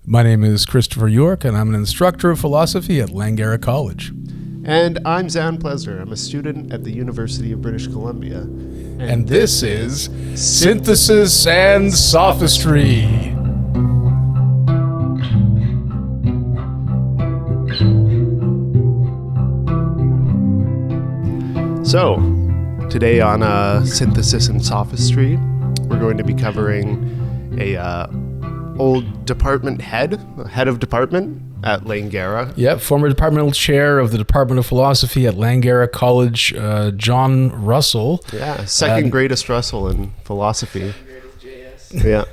My name is Christopher York, and I'm an instructor of philosophy at Langara College. And I'm Zan Plesner. I'm a student at the University of British Columbia. And this is Synthesis and Sophistry. So, today on Synthesis and Sophistry, we're going to be covering a old department head of department at Langara. Yep, former departmental chair of the Department of Philosophy at Langara College, John Russell. Yeah, second greatest Russell in philosophy. Yeah.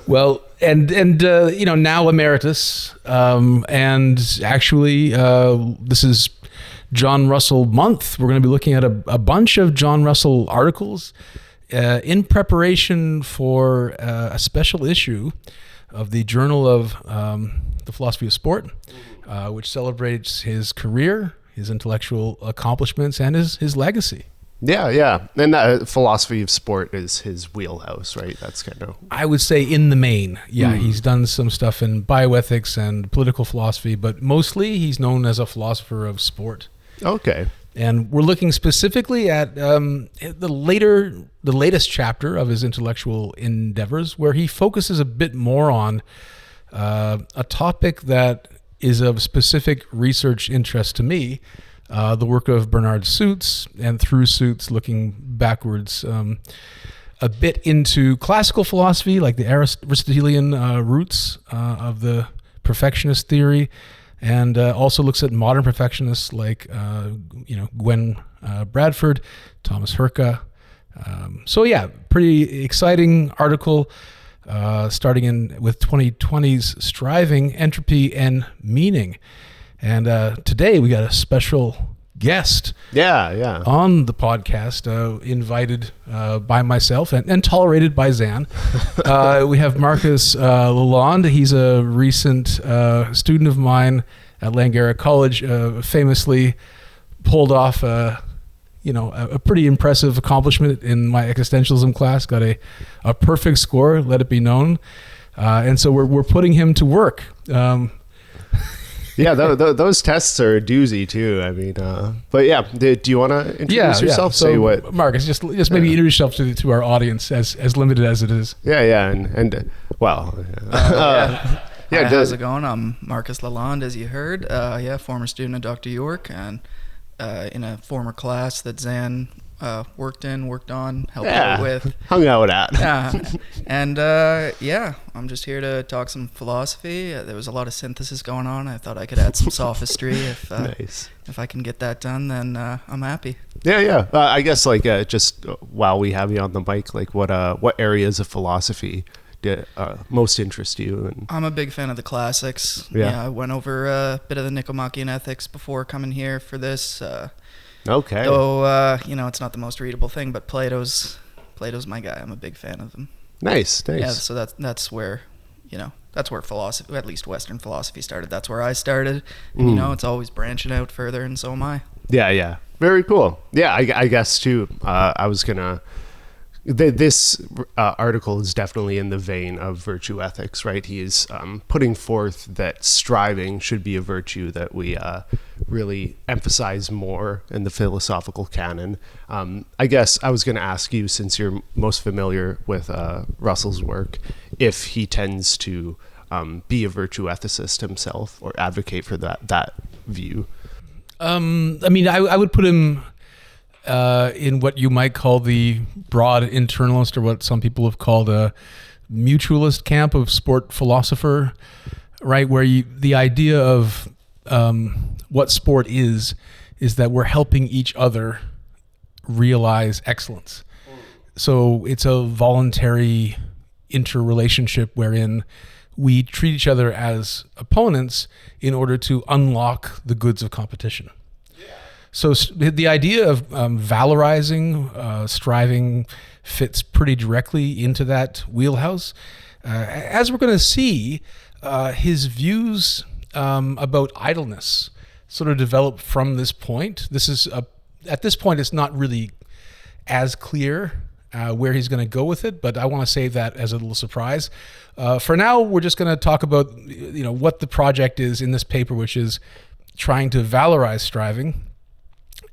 Well, and now emeritus, and actually this is John Russell month. We're going to be looking at a bunch of John Russell articles in preparation for a special issue of the Journal of the Philosophy of Sport, which celebrates his career, his intellectual accomplishments, and his legacy. Yeah. And philosophy of sport is his wheelhouse, right? That's kind of... I would say in the main, yeah. He's done some stuff in bioethics and political philosophy, but mostly he's known as a philosopher of sport. Okay. And we're looking specifically at the latest chapter of his intellectual endeavors, where he focuses a bit more on a topic that is of specific research interest to me, the work of Bernard Suits, and through Suits looking backwards a bit into classical philosophy, like the Aristotelian roots of the perfectionist theory, and also looks at modern perfectionists like Gwen Bradford, Thomas Herka. So yeah, pretty exciting article starting with 2020's Striving, Entropy, and Meaning. And today we got a special guest on the podcast, invited by myself and tolerated by Zan. We have Marcus Lalonde. He's a recent student of mine at Langara College, famously pulled off a pretty impressive accomplishment in my existentialism class, got a perfect score, let it be known. And so we're putting him to work. Yeah, those tests are a doozy too. I mean, but yeah, do you want to introduce yourself? So, say what, Marcus, just maybe introduce yourself to our audience, as limited as it is. Yeah, Hi, how's it going? I'm Marcus Lalonde, as you heard. Former student of Dr. York, and in a former class that Zan worked on, helped out with. Hung out at. Yeah, and I'm just here to talk some philosophy. There was a lot of synthesis going on. I thought I could add some sophistry. If I can get that done, then I'm happy. Yeah. I guess just while we have you on the mic, what areas of philosophy most interest you? And I'm a big fan of the classics. I went over a bit of the Nicomachean Ethics before coming here for this. Okay. Though it's not the most readable thing, but Plato's my guy. I'm a big fan of him. Nice. Yeah, so that's where philosophy, at least Western philosophy, started. That's where I started. And, it's always branching out further, and so am I. Yeah. Very cool. Yeah, I guess too. I was gonna. This article is definitely in the vein of virtue ethics, right? He is putting forth that striving should be a virtue that we really emphasize more in the philosophical canon. I guess I was going to ask you, since you're most familiar with Russell's work, if he tends to be a virtue ethicist himself or advocate for that view. I would put him in what you might call the broad internalist, or what some people have called a mutualist camp of sport philosopher, right? Where the idea of what sport is that we're helping each other realize excellence. So it's a voluntary interrelationship wherein we treat each other as opponents in order to unlock the goods of competition. So the idea of valorizing, striving, fits pretty directly into that wheelhouse. As we're going to see, his views about idleness sort of develop from this point. At this point, it's not really as clear where he's going to go with it, but I want to save that as a little surprise. For now, we're just going to talk about what the project is in this paper, which is trying to valorize striving,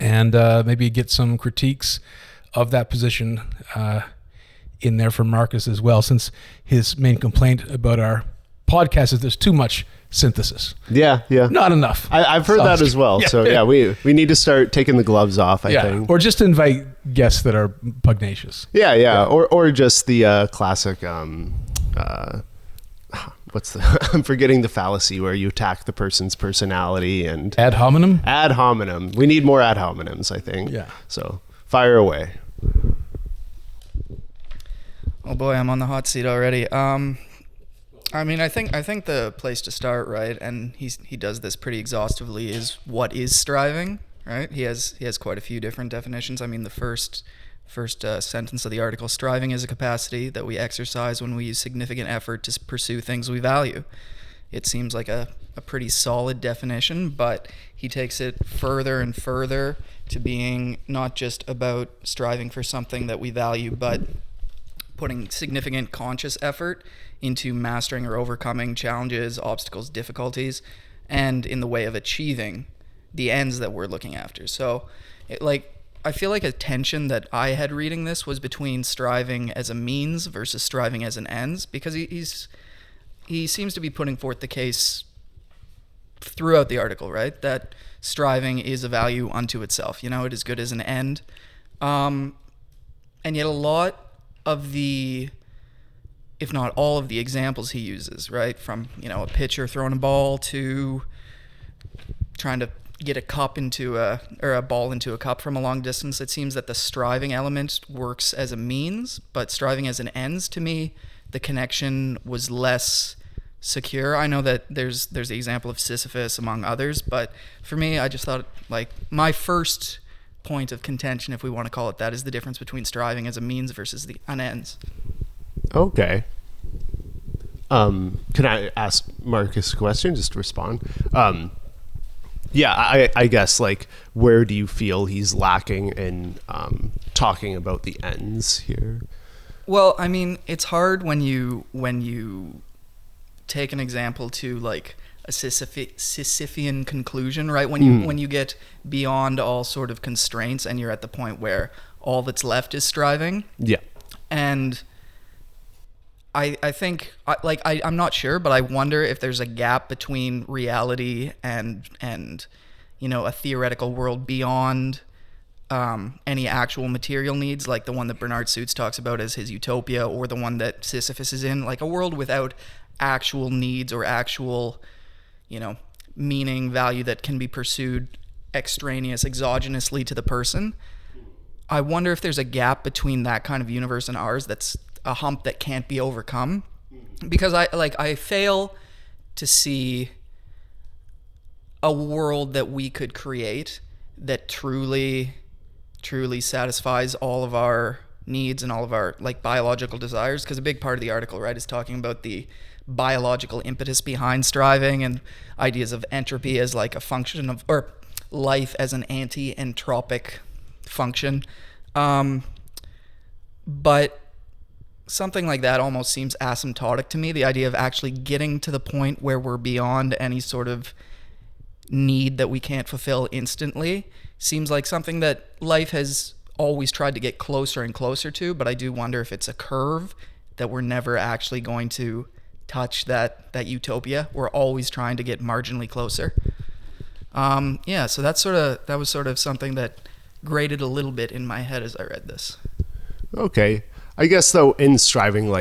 and maybe get some critiques of that position in there from Marcus as well, since his main complaint about our podcast is there's too much synthesis. Yeah. Not enough. I've heard that as well. So yeah, we need to start taking the gloves off, I think. Or just invite guests that are pugnacious. Yeah. Or just the classic, what's the, I'm forgetting the fallacy where you attack the person's personality and... Ad hominem? Ad hominem. We need more ad hominems, I think. Yeah. So fire away. Oh boy, I'm on the hot seat already. I mean, I think the place to start, right, and he does this pretty exhaustively, is what is striving, right? He has quite a few different definitions. I mean, the first sentence of the article: striving is a capacity that we exercise when we use significant effort to pursue things we value. It seems like a pretty solid definition, but he takes it further and further to being not just about striving for something that we value, but putting significant conscious effort into mastering or overcoming challenges, obstacles, difficulties, and in the way of achieving the ends that we're looking after. So, I feel like a tension that I had reading this was between striving as a means versus striving as an ends, because he seems to be putting forth the case throughout the article, right, that striving is a value unto itself. It is good as an end. And yet a lot of the, if not all of the examples he uses, right, from, a pitcher throwing a ball to trying to get a ball into a cup from a long distance, it seems that the striving element works as a means, but striving as an ends, to me, the connection was less secure. I know that there's the example of Sisyphus among others, but for me, I just thought, my first point of contention, if we want to call it that, is the difference between striving as a means versus an ends. Okay. Can I ask Marcus a question just to respond? I guess, where do you feel he's lacking in talking about the ends here? Well, I mean, it's hard when you take an example to a Sisyphean conclusion, right? When you get beyond all sort of constraints and you're at the point where all that's left is striving. Yeah. And I think, I'm not sure, but I wonder if there's a gap between reality and a theoretical world beyond any actual material needs, like the one that Bernard Suits talks about as his utopia, or the one that Sisyphus is in, like a world without actual needs or actual, meaning, value that can be pursued exogenously to the person. I wonder if there's a gap between that kind of universe and ours that's a hump that can't be overcome, because I fail to see a world that we could create that truly satisfies all of our needs and all of our biological desires, because a big part of the article, right, is talking about the biological impetus behind striving and ideas of entropy as a function of, or life as an anti-entropic function. But something like that almost seems asymptotic to me, the idea of actually getting to the point where we're beyond any sort of need that we can't fulfill instantly. Seems like something that life has always tried to get closer and closer to, but I do wonder if it's a curve that we're never actually going to touch that utopia. We're always trying to get marginally closer. So that was sort of something that grated a little bit in my head as I read this. Okay. I guess, though, in striving,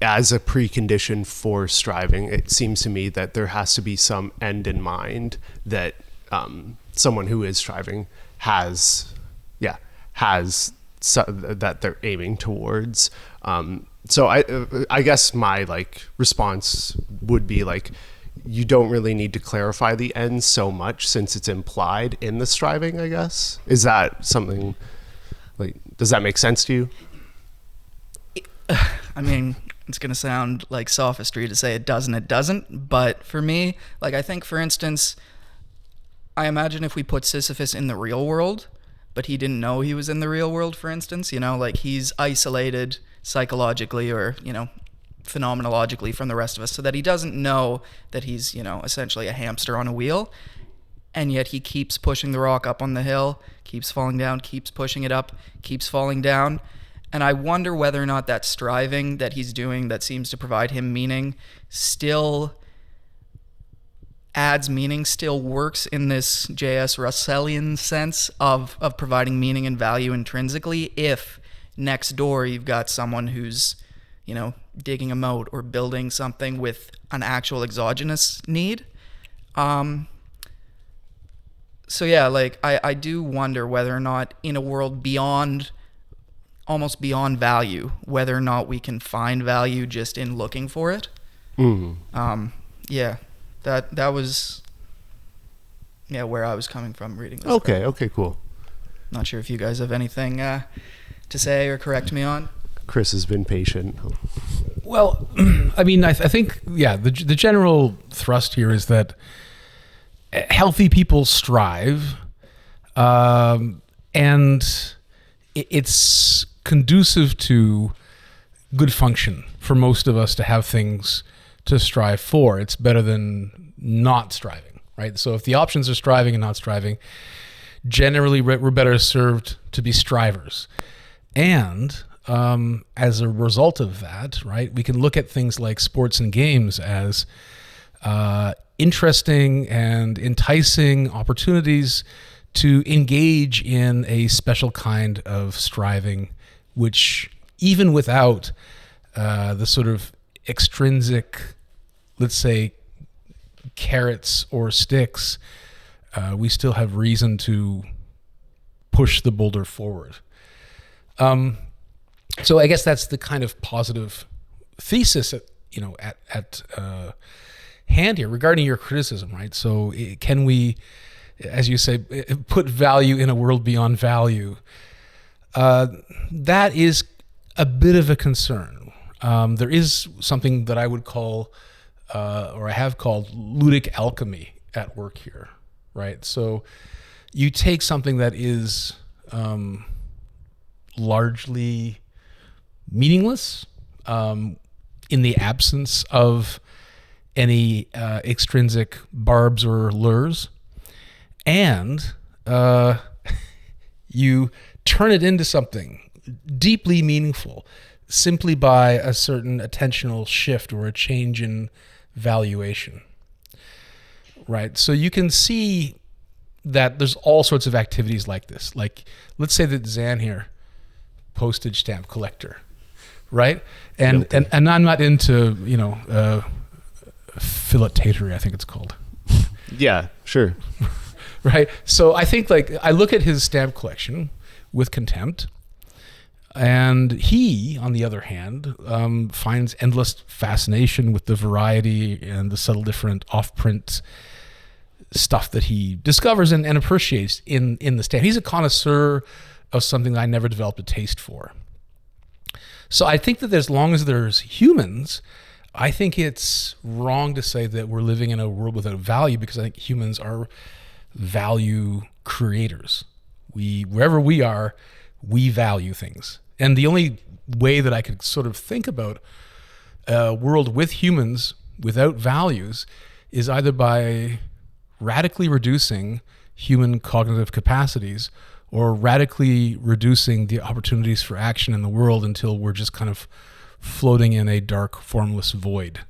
as a precondition for striving, it seems to me that there has to be some end in mind that someone who is striving has that they're aiming towards. So I guess my response would be you don't really need to clarify the end so much since it's implied in the striving, I guess. Is that something does that make sense to you? I mean, it's going to sound like sophistry to say it doesn't, but for me, I think, for instance, I imagine if we put Sisyphus in the real world, but he didn't know he was in the real world, for instance. Like he's isolated psychologically or, phenomenologically from the rest of us, so that he doesn't know that he's, essentially a hamster on a wheel. And yet he keeps pushing the rock up on the hill, keeps falling down, keeps pushing it up, keeps falling down. And I wonder whether or not that striving that he's doing that seems to provide him meaning still adds meaning, still works in this J.S. Russellian sense of providing meaning and value intrinsically, if next door you've got someone who's, digging a moat or building something with an actual exogenous need. So yeah, like I do wonder whether or not in a world almost beyond value, whether or not we can find value just in looking for it. Yeah, that was where I was coming from reading this. Okay, cool. Not sure if you guys have anything to say or correct me on. Chris has been patient. Well, I mean, I think, the general thrust here is that healthy people strive, and it's conducive to good function for most of us to have things to strive for. It's better than not striving, right? So if the options are striving and not striving, generally we're better served to be strivers. And as a result of that, right, we can look at things like sports and games as interesting and enticing opportunities to engage in a special kind of striving, which even without the sort of extrinsic, let's say, carrots or sticks, we still have reason to push the boulder forward. So I guess that's the kind of positive thesis at hand here regarding your criticism, right? So can we, as you say, put value in a world beyond value? That is a bit of a concern. There is something that I would call, or I have called, ludic alchemy at work here, right? So you take something that is largely meaningless, in the absence of any extrinsic barbs or lures, and you turn it into something deeply meaningful simply by a certain attentional shift or a change in valuation, right? So you can see that there's all sorts of activities like this. Like, let's say that Zan here, postage stamp collector, right? And I'm not into, philatatory, I think it's called. Yeah, sure. Right? So I think, like, I look at his stamp collection with contempt, and he, on the other hand, finds endless fascination with the variety and the subtle different off-print stuff that he discovers and appreciates in the stamp. He's a connoisseur of something that I never developed a taste for. So I think that as long as there's humans, I think it's wrong to say that we're living in a world without value, because I think humans are value creators. Wherever we are, we value things. And the only way that I could sort of think about a world with humans without values is either by radically reducing human cognitive capacities or radically reducing the opportunities for action in the world until we're just kind of floating in a dark, formless void,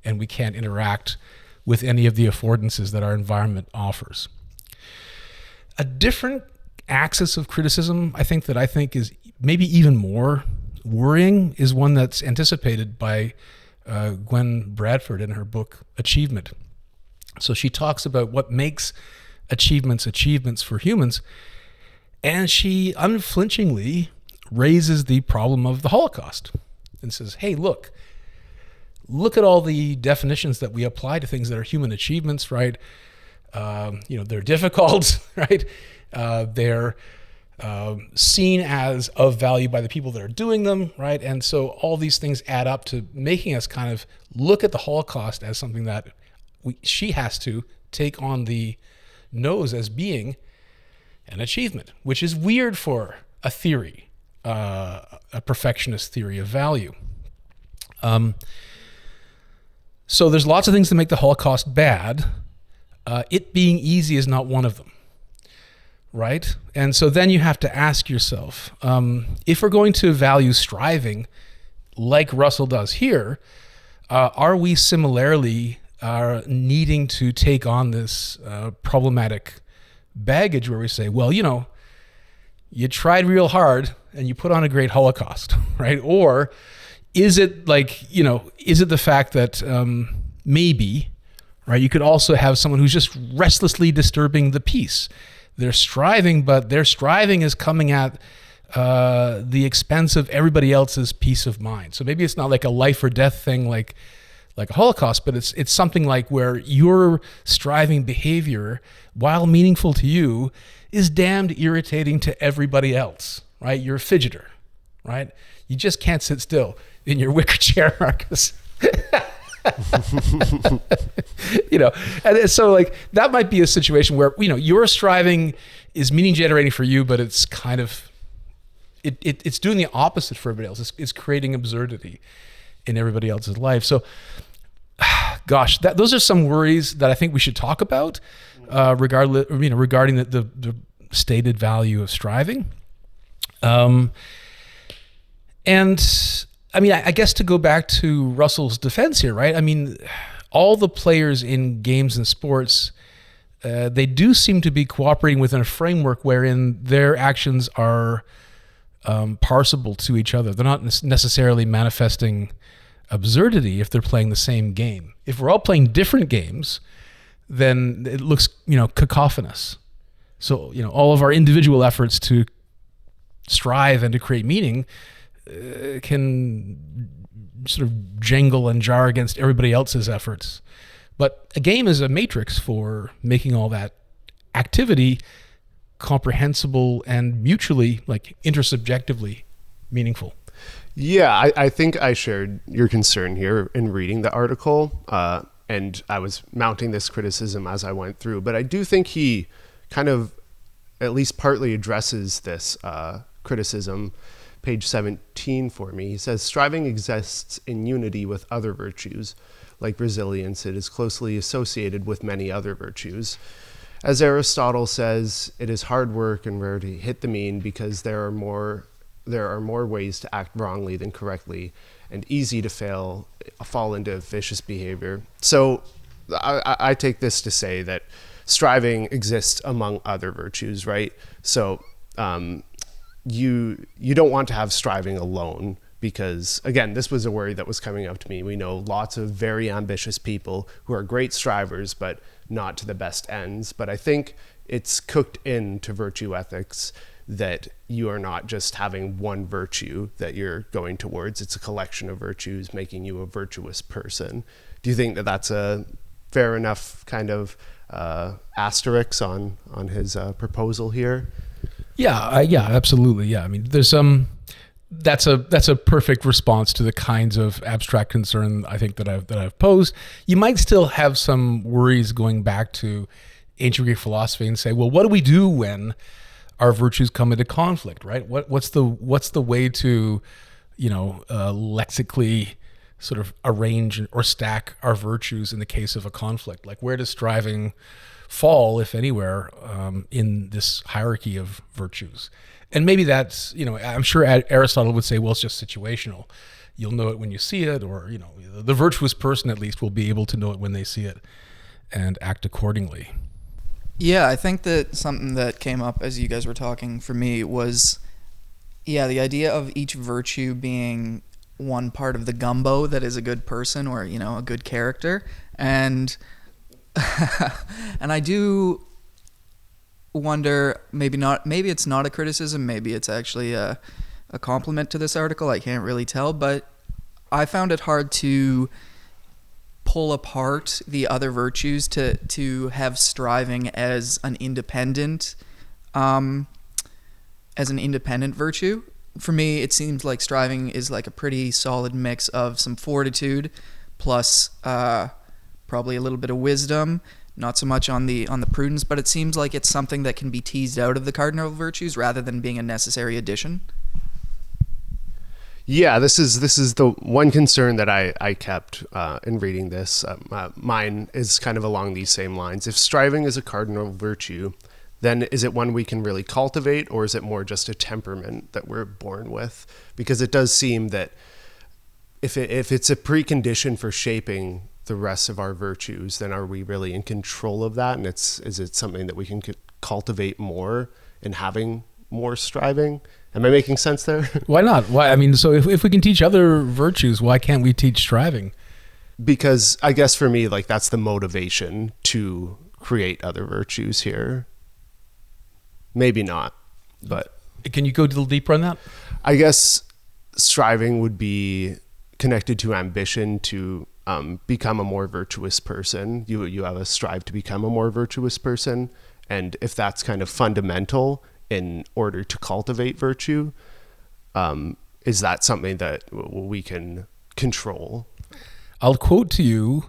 and we can't interact with any of the affordances that our environment offers. A different axis of criticism, I think is maybe even more worrying, is one that's anticipated by Gwen Bradford in her book Achievement. So she talks about what makes achievements for humans, and she unflinchingly raises the problem of the Holocaust and says, hey, look at all the definitions that we apply to things that are human achievements, right? They're difficult, right? They're seen as of value by the people that are doing them, right? And so all these things add up to making us kind of look at the Holocaust as something that she has to take on the nose as being and achievement, which is weird for a theory, a perfectionist theory of value. So there's lots of things that make the Holocaust bad. It being easy is not one of them, right? And so then you have to ask yourself, if we're going to value striving like Russell does here, are we similarly needing to take on this problematic baggage where we say, well, you tried real hard and you put on a great Holocaust, right? Or is it is it the fact that maybe, right, you could also have someone who's just restlessly disturbing the peace. They're striving, but their striving is coming at the expense of everybody else's peace of mind. So maybe it's not like a life or death thing like a Holocaust, but it's something like where your striving behavior, while meaningful to you, is damned irritating to everybody else, right? You're a fidgeter, right? You just can't sit still in your wicker chair, Marcus. And so like that might be a situation where your striving is meaning generating for you, but it's kind of it's doing the opposite for everybody else. It's creating absurdity in everybody else's life. So gosh, those are some worries that I think we should talk about regarding the stated value of striving. And I mean, I guess to go back to Russell's defense here, right? I mean, all the players in games and sports, they do seem to be cooperating within a framework wherein their actions are parsable to each other. They're not necessarily manifesting absurdity if they're playing the same game. If we're all playing different games, then it looks, cacophonous. So, all of our individual efforts to strive and to create meaning can sort of jangle and jar against everybody else's efforts. But a game is a matrix for making all that activity comprehensible and mutually, like intersubjectively meaningful. Yeah, I think I shared your concern here in reading the article, and I was mounting this criticism as I went through. But I do think he kind of at least partly addresses this criticism. Page 17 for me. He says, striving exists in unity with other virtues. Like resilience, it is closely associated with many other virtues. As Aristotle says, it is hard work and rare to hit the mean because there are more ways to act wrongly than correctly, and easy to fall into vicious behavior. So I take this to say that striving exists among other virtues, right? So you don't want to have striving alone because, again, this was a worry that was coming up to me. We know lots of very ambitious people who are great strivers, but not to the best ends. But I think it's cooked into virtue ethics that you are not just having one virtue that you're going towards. It's a collection of virtues making you a virtuous person. Do you think that that's a fair enough kind of asterisk on his proposal here? Yeah, absolutely. Yeah, I mean, there's that's a perfect response to the kinds of abstract concern I think that I've posed. You might still have some worries going back to ancient Greek philosophy and say, well, what do we do when our virtues come into conflict, right? What's the way to, lexically sort of arrange or stack our virtues in the case of a conflict? Like, where does striving fall, if anywhere, in this hierarchy of virtues? And maybe that's, I'm sure Aristotle would say, well, it's just situational. You'll know it when you see it, or, the virtuous person at least will be able to know it when they see it and act accordingly. Yeah, I think that something that came up as you guys were talking for me was, the idea of each virtue being one part of the gumbo that is a good person or, a good character. And and I do wonder, maybe it's not a criticism, maybe it's actually a compliment to this article, I can't really tell, but I found it hard to pull apart the other virtues to have striving as an independent virtue. For me, it seems like striving is like a pretty solid mix of some fortitude plus probably a little bit of wisdom, not so much on the prudence, but it seems like it's something that can be teased out of the cardinal virtues rather than being a necessary addition. Yeah, this is the one concern that I kept in reading this. Mine is kind of along these same lines. If striving is a cardinal virtue, then is it one we can really cultivate, or is it more just a temperament that we're born with? Because it does seem that if it's a precondition for shaping the rest of our virtues, then are we really in control of that? And is it something that we can cultivate more in having more striving? Am I making sense there? Why not? Why? I mean, so if we can teach other virtues, why can't we teach striving? Because I guess for me, like, that's the motivation to create other virtues here. Maybe not, but... Can you go a little deeper on that? I guess striving would be connected to ambition to become a more virtuous person. You have a strive to become a more virtuous person. And if that's kind of fundamental in order to cultivate virtue, is that something that we can control? I'll quote to you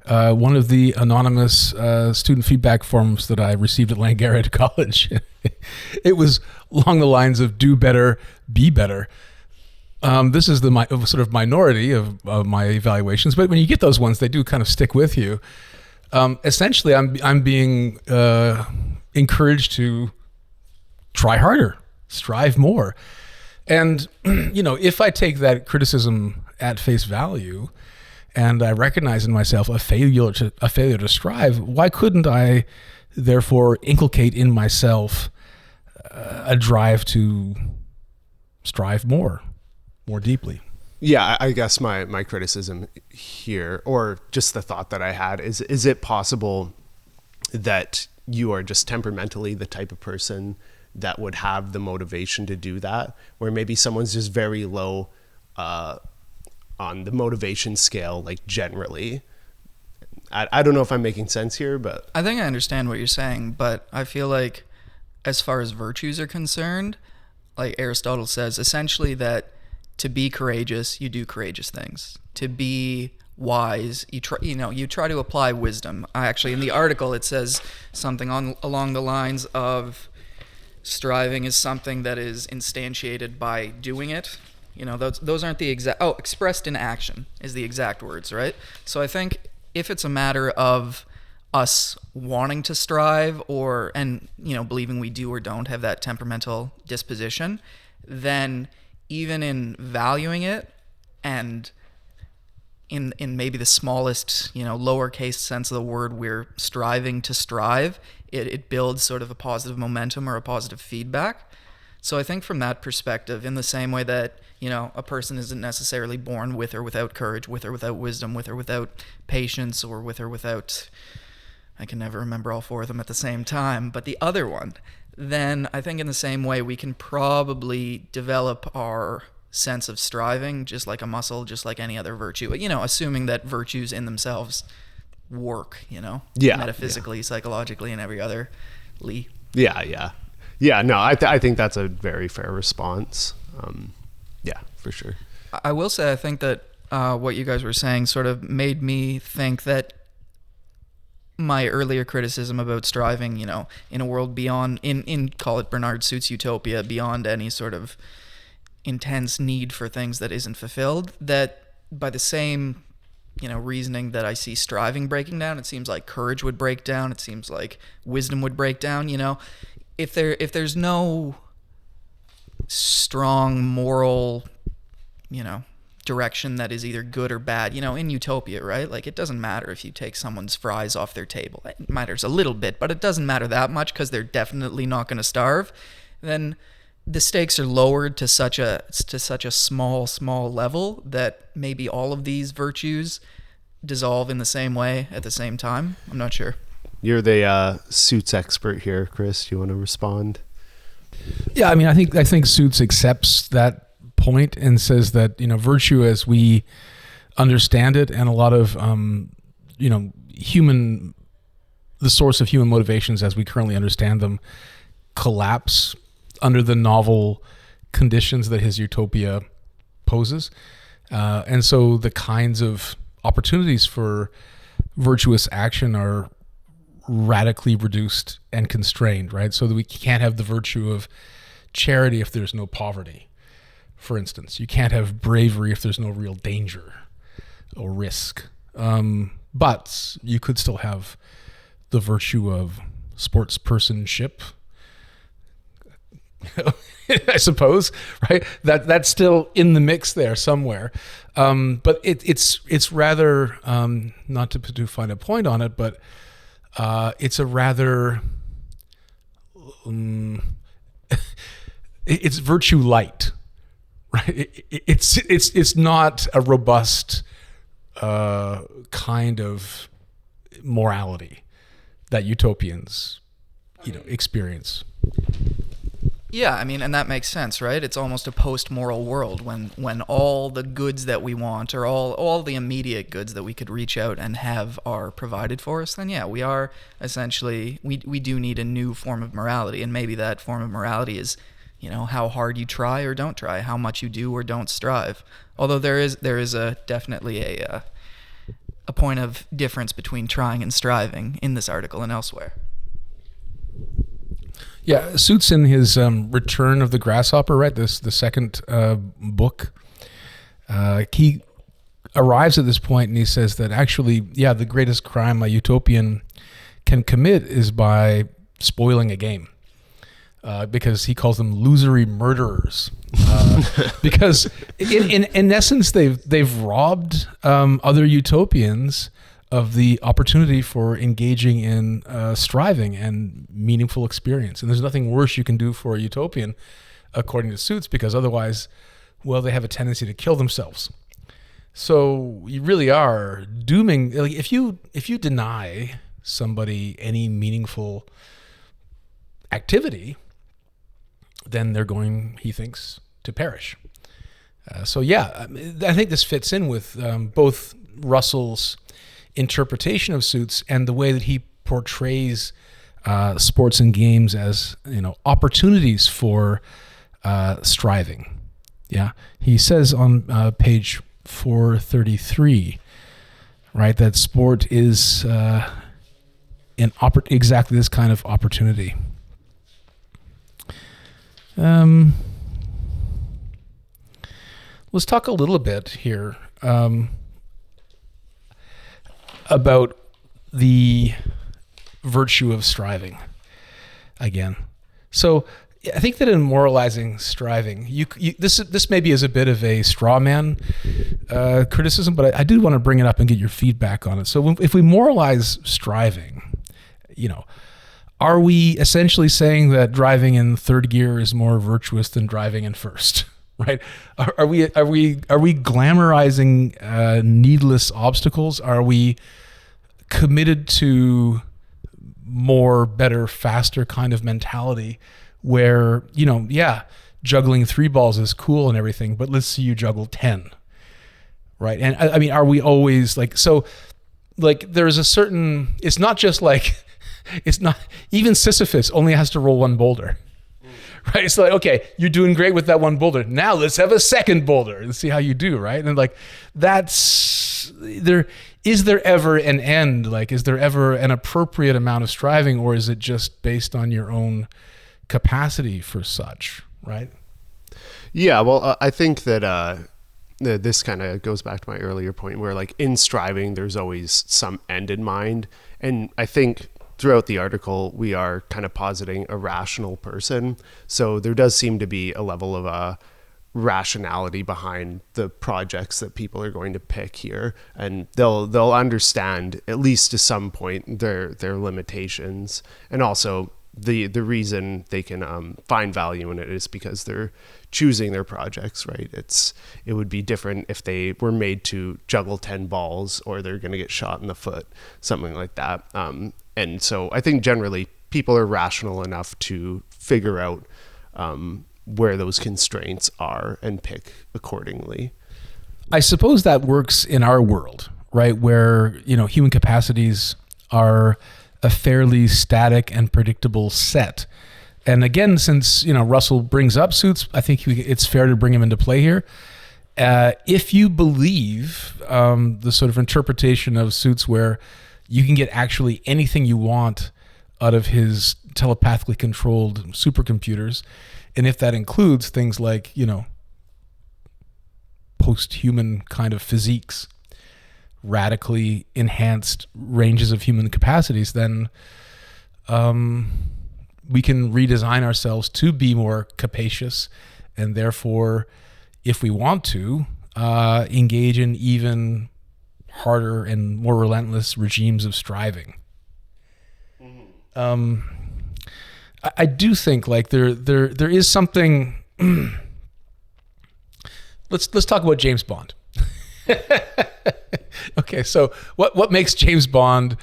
one of the anonymous student feedback forms that I received at Langara College. It was along the lines of "do better, be better." This is the sort of minority of my evaluations, but when you get those ones, they do kind of stick with you. Essentially, I'm being encouraged to try harder, strive more. And, if I take that criticism at face value and I recognize in myself a failure to strive, why couldn't I therefore inculcate in myself a drive to strive more deeply? Yeah, I guess my criticism here, or just the thought that I had, is it possible that you are just temperamentally the type of person that would have the motivation to do that, where maybe someone's just very low on the motivation scale, like generally? I don't know if I'm making sense here, but... I think I understand what you're saying, but I feel like as far as virtues are concerned, like Aristotle says, essentially that to be courageous, you do courageous things. To be wise, you try to apply wisdom. Actually, in the article, it says something along the lines of striving is something that is instantiated by doing it. Those aren't the exact... Oh, expressed in action is the exact words, right? So I think if it's a matter of us wanting to strive and believing we do or don't have that temperamental disposition, then even in valuing it and in maybe the smallest, lowercase sense of the word, we're striving to strive, it builds sort of a positive momentum or a positive feedback. So I think from that perspective, in the same way that, a person isn't necessarily born with or without courage, with or without wisdom, with or without patience, or with or without, I can never remember all four of them at the same time, but the other one, then I think in the same way we can probably develop our sense of striving just like a muscle, just like any other virtue, assuming that virtues in themselves work, metaphysically, psychologically, and every other lee. Yeah, no, I think that's a very fair response. Yeah, for sure. I will say, I think that what you guys were saying sort of made me think that my earlier criticism about striving, in a world beyond, in call it Bernard Suit's utopia, beyond any sort of intense need for things that isn't fulfilled, that by the same, reasoning that I see striving breaking down, it seems like courage would break down. It seems like wisdom would break down. If there's no strong moral, direction that is either good or bad, in utopia, right? Like, it doesn't matter if you take someone's fries off their table. It matters a little bit, but it doesn't matter that much because they're definitely not going to starve. Then the stakes are lowered to such a small level that maybe all of these virtues dissolve in the same way at the same time. I'm not sure. You're the Suits expert here, Chris. Do you want to respond? Yeah, I mean, I think Suits accepts that point and says that, virtue as we understand it, and a lot of, the source of human motivations as we currently understand them, collapse under the novel conditions that his utopia poses. And so the kinds of opportunities for virtuous action are radically reduced and constrained, right? So that we can't have the virtue of charity if there's no poverty, for instance. You can't have bravery if there's no real danger or risk. But you could still have the virtue of sportspersonship, I suppose, right? That's still in the mix there somewhere. But it's rather, not to put too fine a point on it, but it's a rather, it's virtue light, right? It's not a robust kind of morality that utopians, experience. Yeah, I mean, and that makes sense, right? It's almost a post-moral world when all the goods that we want, or all the immediate goods that we could reach out and have, are provided for us. Then yeah, we are essentially, we do need a new form of morality, and maybe that form of morality is, how hard you try or don't try, how much you do or don't strive. Although there is definitely a point of difference between trying and striving in this article and elsewhere. Yeah, Suits in his Return of the Grasshopper, right? The second book. He arrives at this point and he says that actually, the greatest crime a utopian can commit is by spoiling a game. Because he calls them illusory murderers. Because in essence, they've robbed other utopians of the opportunity for engaging in striving and meaningful experience. And there's nothing worse you can do for a utopian, according to Suits, because otherwise, they have a tendency to kill themselves. So you really are dooming, like if you deny somebody any meaningful activity, then they're going, he thinks, to perish. I think this fits in with both Russell's interpretation of Suits and the way that he portrays sports and games as opportunities for striving. Yeah, he says on page 433, right, that sport is exactly this kind of opportunity. Let's talk a little bit here about the virtue of striving again. So I think that in moralizing striving, this maybe is a bit of a straw man criticism, but I do want to bring it up and get your feedback on it. So if we moralize striving, are we essentially saying that driving in third gear is more virtuous than driving in first? Right? Are we glamorizing needless obstacles? Are we committed to more, better, faster kind of mentality where, juggling 3 balls is cool and everything, but let's see you juggle 10, right? And I mean, are we always there's a certain, it's not just it's not, even Sisyphus only has to roll 1 boulder. Right? It's like, okay, you're doing great with that 1 boulder. Now let's have a second boulder and see how you do, right? And is there ever an end? Is there ever an appropriate amount of striving, or is it just based on your own capacity for such, right? Yeah, well, I think that this kind of goes back to my earlier point where in striving, there's always some end in mind. And I think throughout the article, we are kind of positing a rational person. So there does seem to be a level of rationality behind the projects that people are going to pick here. And they'll understand, at least to some point, their limitations. And also the reason they can find value in it is because they're choosing their projects, right? It would be different if they were made to juggle 10 balls or they're going to get shot in the foot, something like that. And so I think generally people are rational enough to figure out where those constraints are and pick accordingly. I suppose that works in our world, right? Where, human capacities are a fairly static and predictable set. And again, since, Russell brings up Suits, I think it's fair to bring him into play here. If you believe the sort of interpretation of Suits where you can get actually anything you want out of his telepathically controlled supercomputers. And if that includes things like, post-human kind of physiques, radically enhanced ranges of human capacities, then we can redesign ourselves to be more capacious, and therefore, if we want to, engage in even harder and more relentless regimes of striving. I do think like there is something. Let's talk about James Bond. Okay, so what makes James Bond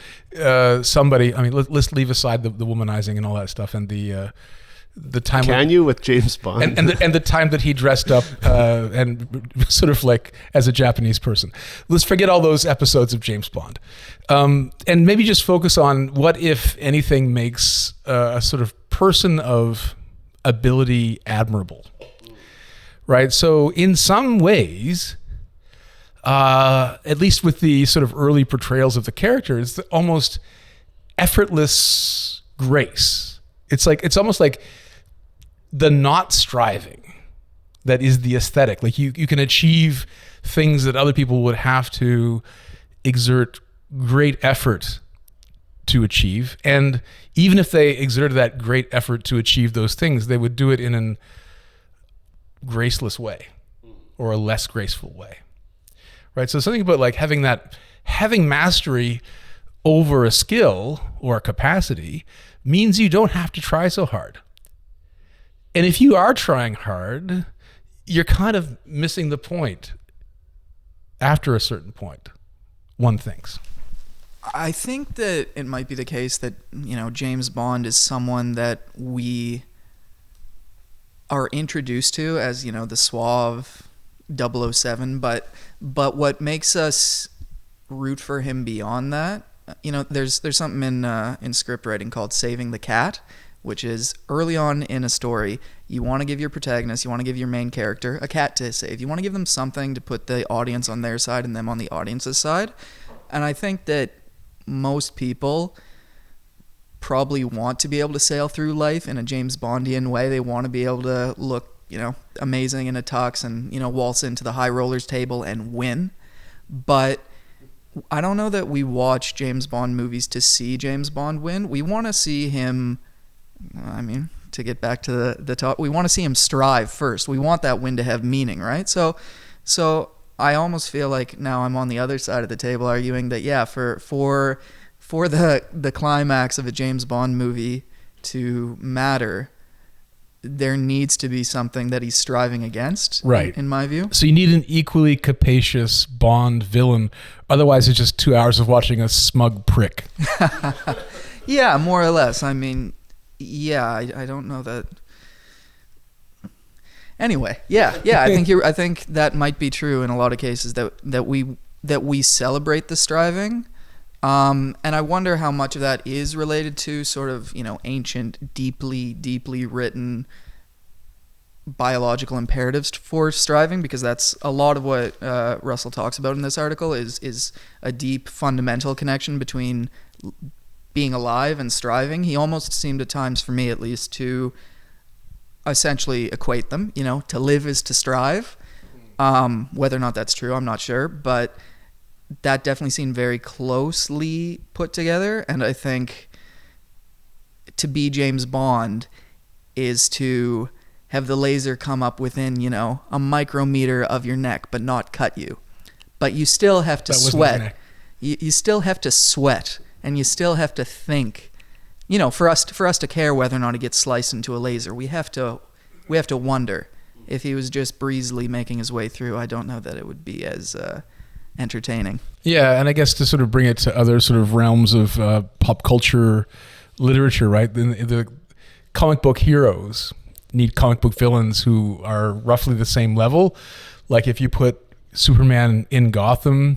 somebody? I mean, let's leave aside the womanizing and all that stuff, and the time. Can you with James Bond and the time that he dressed up and sort of like as a Japanese person. Let's forget all those episodes of James Bond, and maybe just focus on what, if anything, makes a sort of person of ability admirable. Right. So in some ways, at least with the sort of early portrayals of the characters, almost effortless grace. It's almost like the not striving that is the aesthetic. Like you can achieve things that other people would have to exert great effort to achieve. And even if they exerted that great effort to achieve those things, they would do it in an graceless way or a less graceful way. Right? So something about like having mastery over a skill or a capacity means you don't have to try so hard. And if you are trying hard, you're kind of missing the point after a certain point, one thinks. I think that it might be the case that, James Bond is someone that we are introduced to as, the suave 007, but what makes us root for him beyond that, there's something in script writing called saving the cat, which is early on in a story, you want to give your protagonist, you want to give your main character a cat to save. You want to give them something to put the audience on their side and them on the audience's side. And I think that most people probably want to be able to sail through life in a James Bondian way. They want to be able to look, amazing in a tux and, waltz into the high rollers table and win. But I don't know that we watch James Bond movies to see James Bond win. We want to see him, to get back to the top, we want to see him strive first. We want that win to have meaning, right? So I almost feel like now I'm on the other side of the table arguing that, yeah, for the climax of a James Bond movie to matter, there needs to be something that he's striving against, right? In my view. So you need an equally capacious Bond villain. Otherwise, it's just 2 hours of watching a smug prick. Yeah, more or less. I mean, yeah, I don't know that. Anyway, yeah. I think that might be true in a lot of cases that we celebrate the striving. And I wonder how much of that is related to sort of, ancient, deeply written biological imperatives for striving, because that's a lot of what Russell talks about in this article is a deep fundamental connection between being alive and striving. He almost seemed at times, for me at least, to essentially equate them. To live is to strive. Whether or not that's true, I'm not sure, but that definitely seemed very closely put together. And I think to be James Bond is to have the laser come up within, a micrometer of your neck, but not cut you. But you still have to sweat. You still have to sweat, and you still have to think. For us to care whether or not it gets sliced into a laser, we have to wonder. If he was just breezily making his way through, I don't know that it would be as entertaining. Yeah, and I guess to sort of bring it to other sort of realms of pop culture literature, right? The comic book heroes need comic book villains who are roughly the same level. Like if you put Superman in Gotham,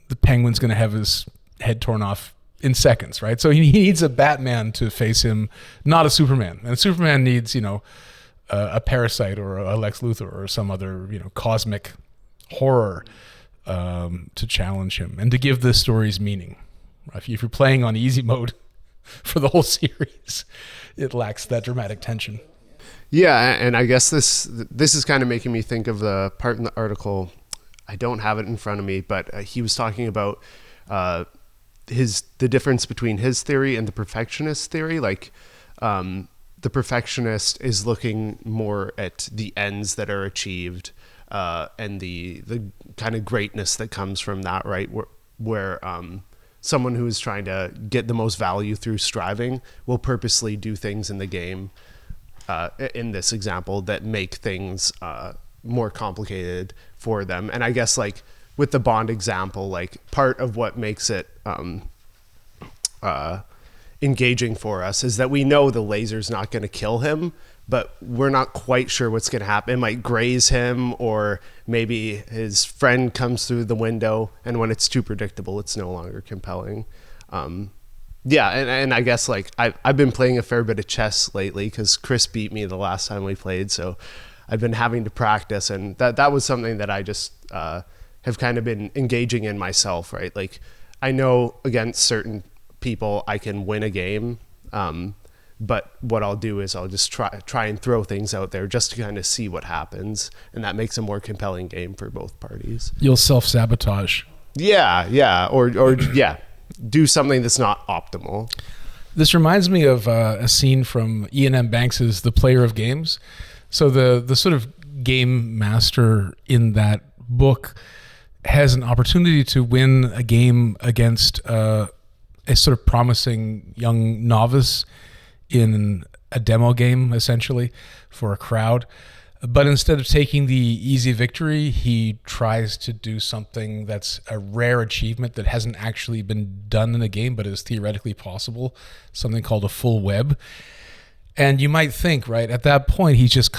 the Penguin's going to have his head torn off in seconds, right? So he needs a Batman to face him, not a Superman. And Superman needs, a Parasite or a Lex Luthor or some other, cosmic horror to challenge him and to give the stories meaning. If you're playing on easy mode for the whole series, it lacks that dramatic tension. Yeah, and I guess this is kind of making me think of the part in the article. I don't have it in front of me, but he was talking about the difference between his theory and the perfectionist theory. Like, the perfectionist is looking more at the ends that are achieved and the kind of greatness that comes from that, right? Where someone who is trying to get the most value through striving will purposely do things in the game, in this example, that make things more complicated for them. And I guess, like, with the Bond example, like, part of what makes it engaging for us is that we know the laser's not going to kill him, but we're not quite sure what's going to happen. It might graze him, or maybe his friend comes through the window, and when it's too predictable, it's no longer compelling. Yeah, and I guess, like, I've been playing a fair bit of chess lately because Chris beat me the last time we played, so I've been having to practice, and that was something that I just have kind of been engaging in myself, right? Like, I know against certain people I can win a game, but what I'll do is I'll just try and throw things out there just to kind of see what happens, and that makes a more compelling game for both parties. You'll self-sabotage. Yeah, or yeah, do something that's not optimal. This reminds me of a scene from Ian M. Banks's The Player of Games. So the sort of game master in that book has an opportunity to win a game against a sort of promising young novice in a demo game, essentially, for a crowd. But instead of taking the easy victory, he tries to do something that's a rare achievement that hasn't actually been done in the game, but is theoretically possible, something called a full web. And you might think, right, at that point, he's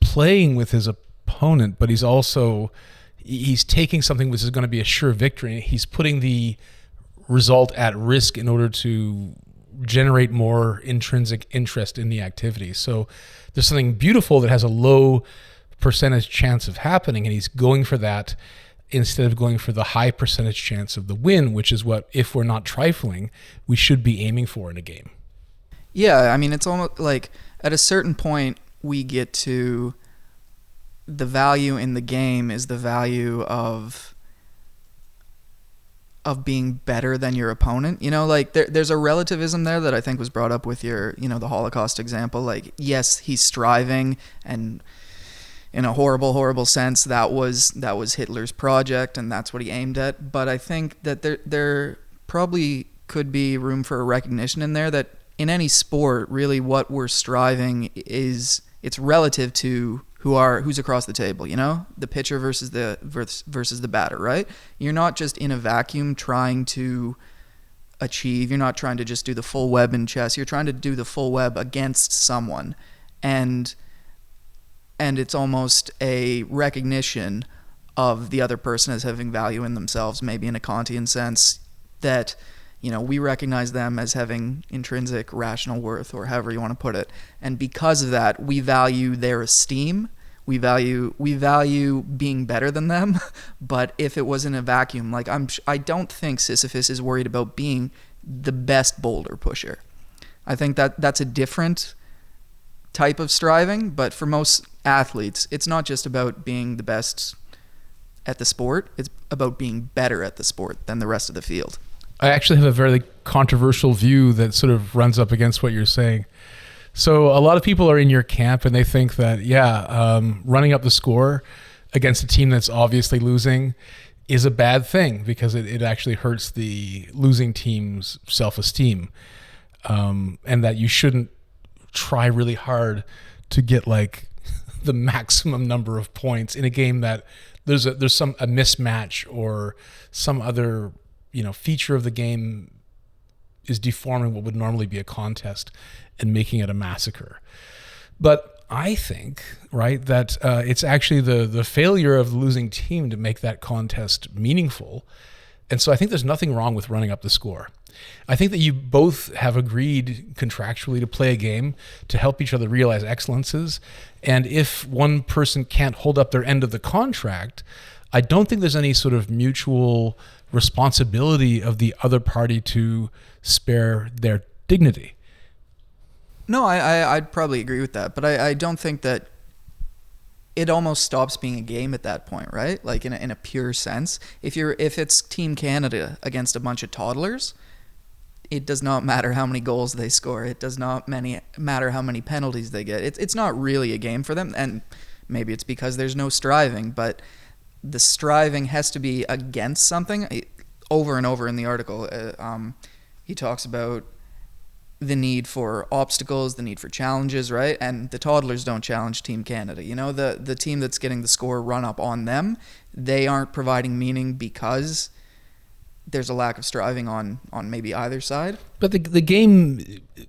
playing with his opponent, but he's taking something which is going to be a sure victory, and he's putting the result at risk in order to generate more intrinsic interest in the activity. So there's something beautiful that has a low percentage chance of happening, and he's going for that instead of going for the high percentage chance of the win, which is what, if we're not trifling, we should be aiming for in a game. Yeah, I mean, it's almost like at a certain point we get to the value in the game is the value of being better than your opponent. You know, like there's a relativism there that I think was brought up with your, the Holocaust example. Like, yes, he's striving, and in a horrible sense, that was Hitler's project, and that's what he aimed at. But I think that there probably could be room for a recognition in there that in any sport, really what we're striving is, it's relative to who's across the table, the pitcher versus the batter, right? You're not just in a vacuum trying to achieve. You're not trying to just do the full web in chess. You're trying to do the full web against someone, and it's almost a recognition of the other person as having value in themselves, maybe in a Kantian sense, that we recognize them as having intrinsic rational worth, or however you want to put it. And because of that, we value their esteem. We value being better than them. But if it was in a vacuum, like I don't think Sisyphus is worried about being the best boulder pusher. I think that's a different type of striving. But for most athletes, it's not just about being the best at the sport. It's about being better at the sport than the rest of the field. I actually have a very controversial view that sort of runs up against what you're saying. So a lot of people are in your camp, and they think that, running up the score against a team that's obviously losing is a bad thing because it actually hurts the losing team's self-esteem, and that you shouldn't try really hard to get like the maximum number of points in a game that there's a mismatch or some other feature of the game is deforming what would normally be a contest and making it a massacre. But I think, right, that it's actually the failure of the losing team to make that contest meaningful. And so I think there's nothing wrong with running up the score. I think that you both have agreed contractually to play a game to help each other realize excellences. And if one person can't hold up their end of the contract, I don't think there's any sort of mutual responsibility of the other party to spare their dignity. No, I'd probably agree with that, but I don't think that it almost stops being a game at that point, right? Like in a pure sense. If it's Team Canada against a bunch of toddlers, it does not matter how many goals they score. It does not matter how many penalties they get. It's not really a game for them, and maybe it's because there's no striving, but the striving has to be against something. Over and over in the article, he talks about the need for obstacles, the need for challenges, right? And the toddlers don't challenge Team Canada. You know, the team that's getting the score run up on them, they aren't providing meaning because there's a lack of striving on maybe either side. But the game,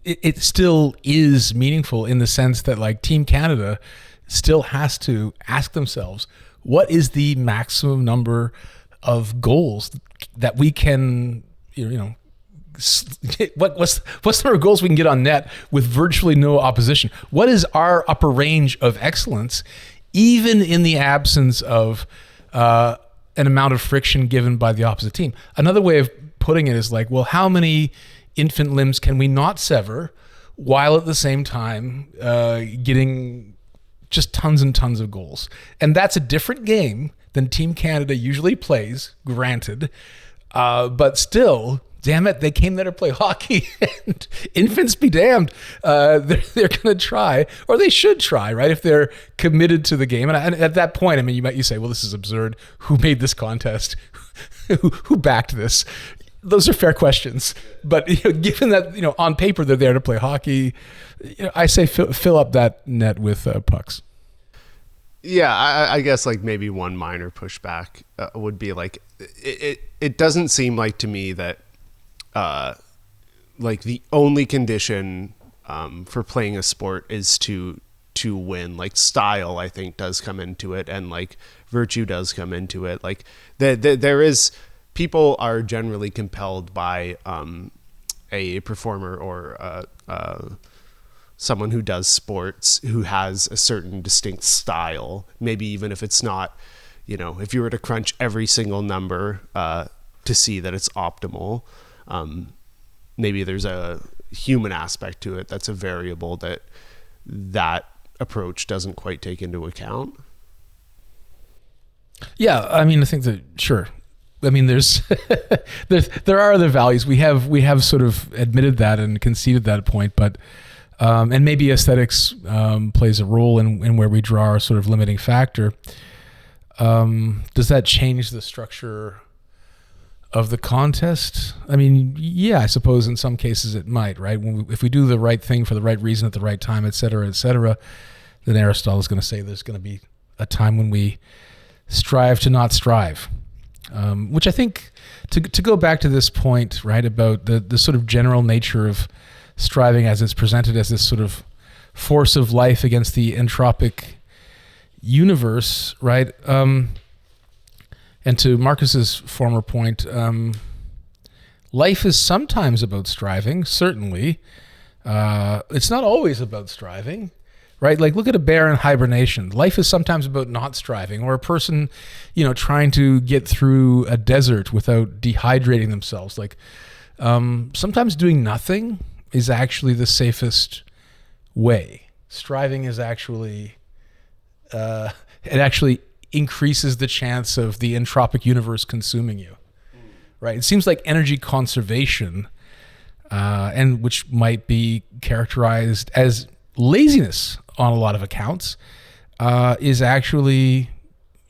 it still is meaningful in the sense that like Team Canada still has to ask themselves, what is the maximum number of goals that we can, what's the number of goals we can get on net with virtually no opposition? What is our upper range of excellence, even in the absence of an amount of friction given by the opposite team? Another way of putting it is like, well, how many infant limbs can we not sever while at the same time getting just tons and tons of goals? And that's a different game than Team Canada usually plays, granted, but still, damn it, they came there to play hockey, and infants be damned. They're going to try, or they should try, right, if they're committed to the game. And at that point, I mean, you say, well, this is absurd. Who made this contest? Who backed this? Those are fair questions. But given that, on paper they're there to play hockey, I say fill up that net with pucks. Yeah, I guess like maybe one minor pushback would be like, it doesn't seem like to me that like the only condition for playing a sport is to win. Like style, I think, does come into it, and like virtue does come into it. Like there is, people are generally compelled by a performer or someone who does sports who has a certain distinct style. Maybe even if it's not, if you were to crunch every single number to see that it's optimal. Maybe there's a human aspect to it that's a variable that approach doesn't quite take into account. Yeah, I mean, I think that, sure. I mean, there are other values. We have sort of admitted that and conceded that point, but and maybe aesthetics plays a role in where we draw our sort of limiting factor. Does that change the structure of the contest? I mean, yeah, I suppose in some cases it might, right? If we do the right thing for the right reason at the right time, et cetera, then Aristotle is going to say there's going to be a time when we strive to not strive. Which I think, to go back to this point, right, about the sort of general nature of striving as it's presented as this sort of force of life against the entropic universe, right? And to Marcus's former point, life is sometimes about striving, certainly. It's not always about striving, right? Like, look at a bear in hibernation. Life is sometimes about not striving, or a person, trying to get through a desert without dehydrating themselves. Like, sometimes doing nothing is actually the safest way. Striving is actually, it actually increases the chance of the entropic universe consuming you, right? It seems like energy conservation, and which might be characterized as laziness on a lot of accounts, is actually,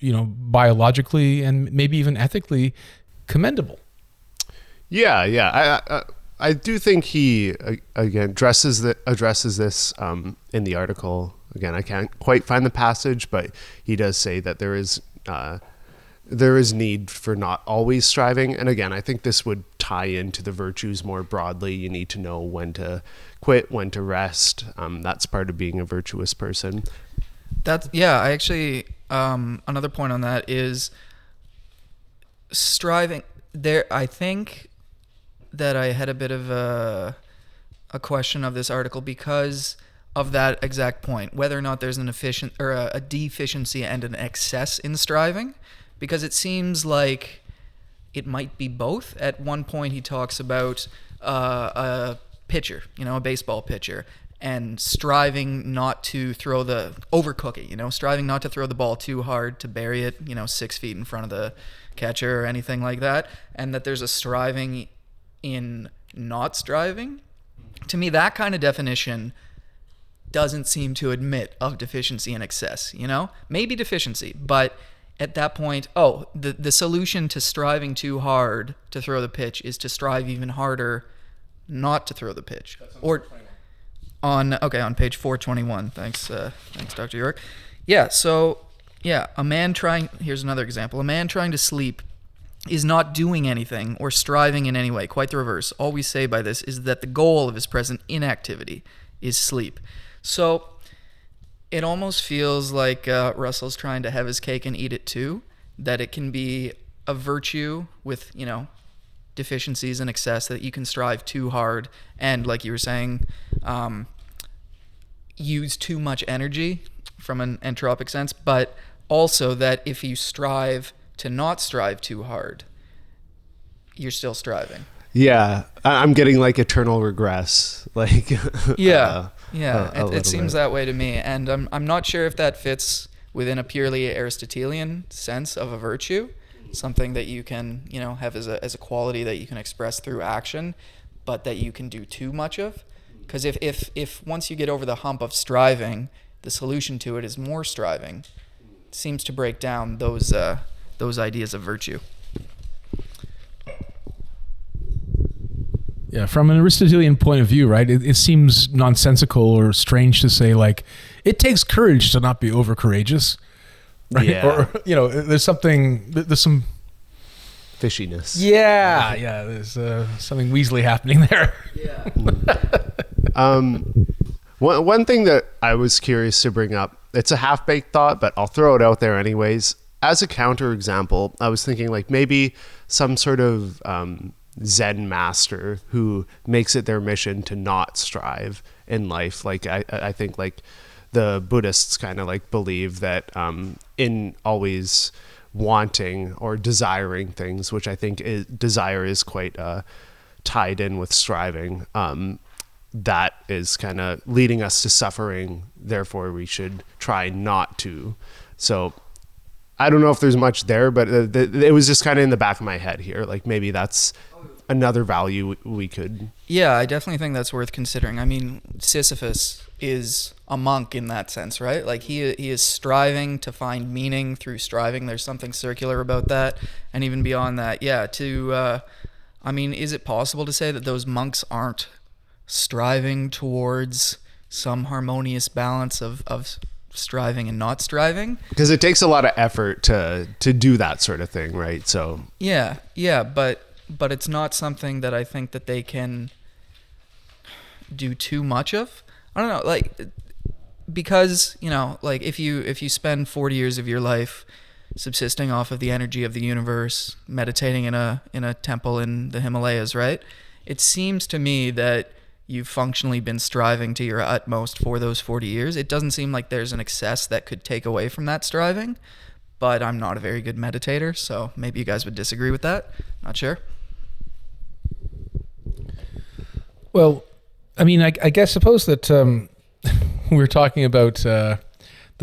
biologically and maybe even ethically commendable. Yeah. I do think he again addresses this in the article. Again, I can't quite find the passage, but he does say that there is need for not always striving. And again, I think this would tie into the virtues more broadly. You need to know when to quit, when to rest. That's part of being a virtuous person. I actually, another point on that is striving. I think that I had a bit of a question of this article because of that exact point, whether or not there's an efficient or a deficiency and an excess in striving, because it seems like it might be both. At one point, he talks about a pitcher, a baseball pitcher, and striving not to overcook it, striving not to throw the ball too hard to bury it, 6 feet in front of the catcher or anything like that. And that there's a striving in not striving. To me, that kind of definition doesn't seem to admit of deficiency and excess, maybe deficiency, but at that point, the solution to striving too hard to throw the pitch is to strive even harder not to throw the pitch. Or on page 421. Thanks, Dr. York. Yeah, so here's another example. A man trying to sleep is not doing anything or striving in any way, quite the reverse. All we say by this is that the goal of his present inactivity is sleep. So it almost feels like Russell's trying to have his cake and eat it too, that it can be a virtue with, deficiencies and excess, that you can strive too hard and, like you were saying, use too much energy from an entropic sense, but also that if you strive to not strive too hard, you're still striving. Yeah, I'm getting like eternal regress. Like it seems that way to me, and I'm not sure if that fits within a purely Aristotelian sense of a virtue, something that you can have as a quality that you can express through action, but that you can do too much of. Because if once you get over the hump of striving, the solution to it is more striving, it seems to break down those ideas of virtue. Yeah, from an Aristotelian point of view, right, it seems nonsensical or strange to say, like, it takes courage to not be over courageous, right? Yeah. Or, there's some fishiness. Yeah, there's something Weasley happening there. Yeah. One thing that I was curious to bring up, it's a half-baked thought, but I'll throw it out there anyways. As a counterexample, I was thinking like maybe some sort of Zen master who makes it their mission to not strive in life. Like I think like the Buddhists kind of like believe that in always wanting or desiring things, which I think desire is quite tied in with striving, that is kind of leading us to suffering. Therefore, we should try not to. So I don't know if there's much there, but it was just kind of in the back of my head here. Like maybe that's another value we could. Yeah, I definitely think that's worth considering. I mean, Sisyphus is a monk in that sense, right? Like he is striving to find meaning through striving. There's something circular about that. And even beyond that, is it possible to say that those monks aren't striving towards some harmonious balance of striving and not striving? Because it takes a lot of effort to do that sort of thing, right? So but it's not something that I think that they can do too much of. I don't know, like, because like if you spend 40 years of your life subsisting off of the energy of the universe, meditating in a temple in the Himalayas, right? It seems to me that you've functionally been striving to your utmost for those 40 years. It doesn't seem like there's an excess that could take away from that striving, but I'm not a very good meditator, so maybe you guys would disagree with that. Not sure. Well, I mean, I guess suppose that we were talking about the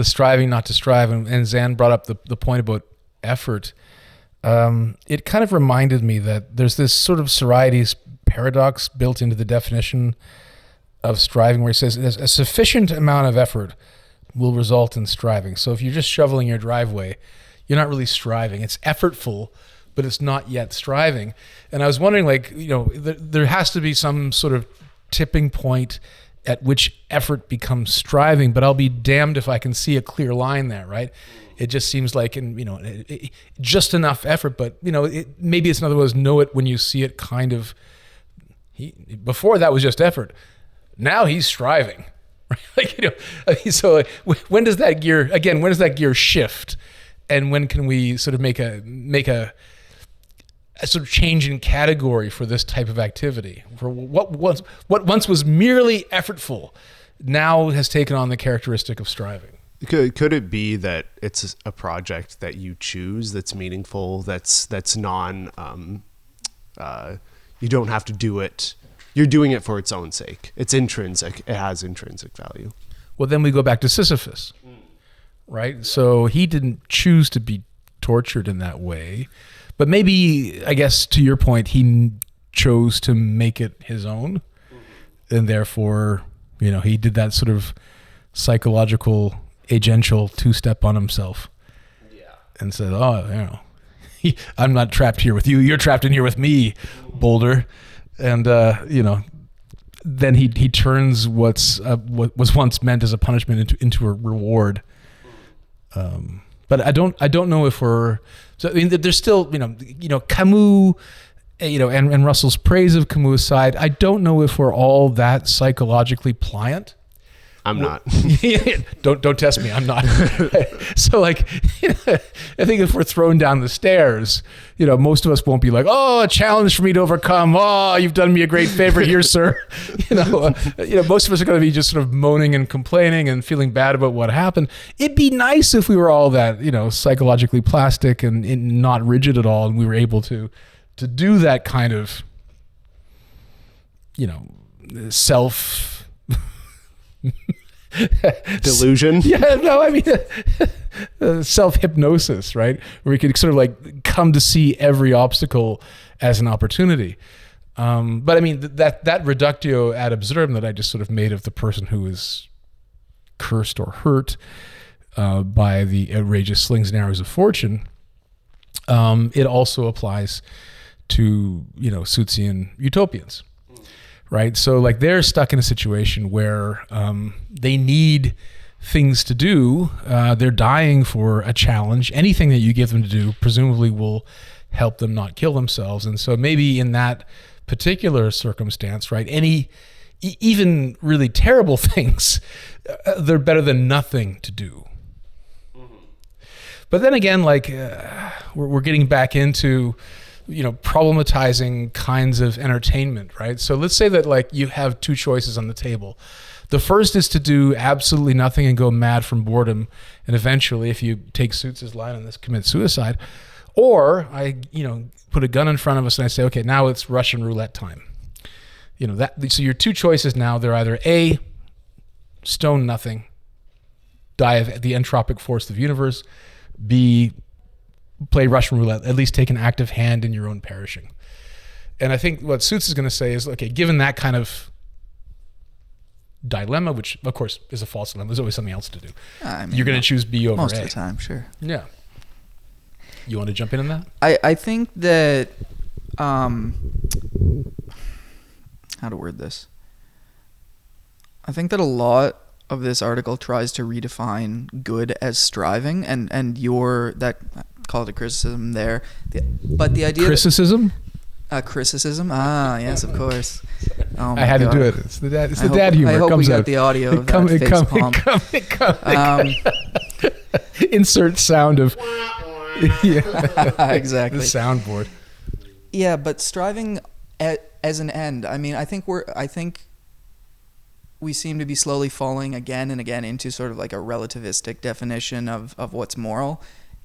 striving not to strive, and Zan brought up the point about effort. It kind of reminded me that there's this sort of Sorites paradox built into the definition of striving, where he says a sufficient amount of effort will result in striving. So if you're just shoveling your driveway, you're not really striving. It's effortful, but it's not yet striving. And I was wondering, like, there has to be some sort of tipping point at which effort becomes striving, but I'll be damned if I can see a clear line there, right? It just seems like, just enough effort, but, maybe it's in other words, know it when you see it kind of. Before that was just effort. Now he's striving, right? So when does that gear shift? And when can we sort of make a sort of change in category for this type of activity? For what once was merely effortful, now has taken on the characteristic of striving. Could it be that it's a project that you choose, that's meaningful, that's non, you don't have to do it. You're doing it for its own sake. It's intrinsic. It has intrinsic value. Well, then we go back to Sisyphus, right? So he didn't choose to be tortured in that way, but maybe, I guess, to your point, he chose to make it his own, and therefore, he did that sort of psychological, agential two-step on himself, and said, I'm not trapped here with you. You're trapped in here with me, Boulder. And, then he turns what was once meant as a punishment into a reward. But I don't know if we're, so I mean, there's still, Camus, and Russell's praise of Camus aside, I don't know if we're all that psychologically pliant. I'm not. Don't test me. I'm not. So I think if we're thrown down the stairs, most of us won't be like, oh, a challenge for me to overcome. Oh, you've done me a great favor here, sir. Most of us are going to be just sort of moaning and complaining and feeling bad about what happened. It'd be nice if we were all that, psychologically plastic and not rigid at all, and we were able to do that kind of, self delusion. Self-hypnosis, right? Where we could sort of like come to see every obstacle as an opportunity. But I mean, that reductio ad absurdum that I just sort of made of the person who is cursed or hurt by the outrageous slings and arrows of fortune, it also applies to, Suitzian utopians. Right. So like they're stuck in a situation where they need things to do. They're dying for a challenge. Anything that you give them to do presumably will help them not kill themselves. And so maybe in that particular circumstance, right, even really terrible things, they're better than nothing to do. But then again, like we're getting back into problematizing kinds of entertainment, right? So let's say that like you have two choices on the table. The first is to do absolutely nothing and go mad from boredom, and eventually, if you take Suits' line on this, commit suicide. Or I, put a gun in front of us and I say, okay, now it's Russian roulette time. So your two choices now, they're either A, stone nothing, die of the entropic force of the universe, B, play Russian roulette, at least take an active hand in your own perishing. And I think what Suits is going to say is, okay, given that kind of dilemma, which of course is a false dilemma, there's always something else to do. You're going to choose B over most A. Most of the time, sure. Yeah. You want to jump in on that? I think that, how to word this? I think that a lot of this article tries to redefine good as striving, and that call it a criticism there, but the idea criticism. Criticism. Yes, of course. Oh my I had God. to do it. It's the dad humor. I hope comes we got out. the audio of that face palm. Insert sound of. Yeah, exactly. The soundboard. Yeah, but striving as an end. I mean, I think we seem to be slowly falling again and again into sort of like a relativistic definition of what's moral,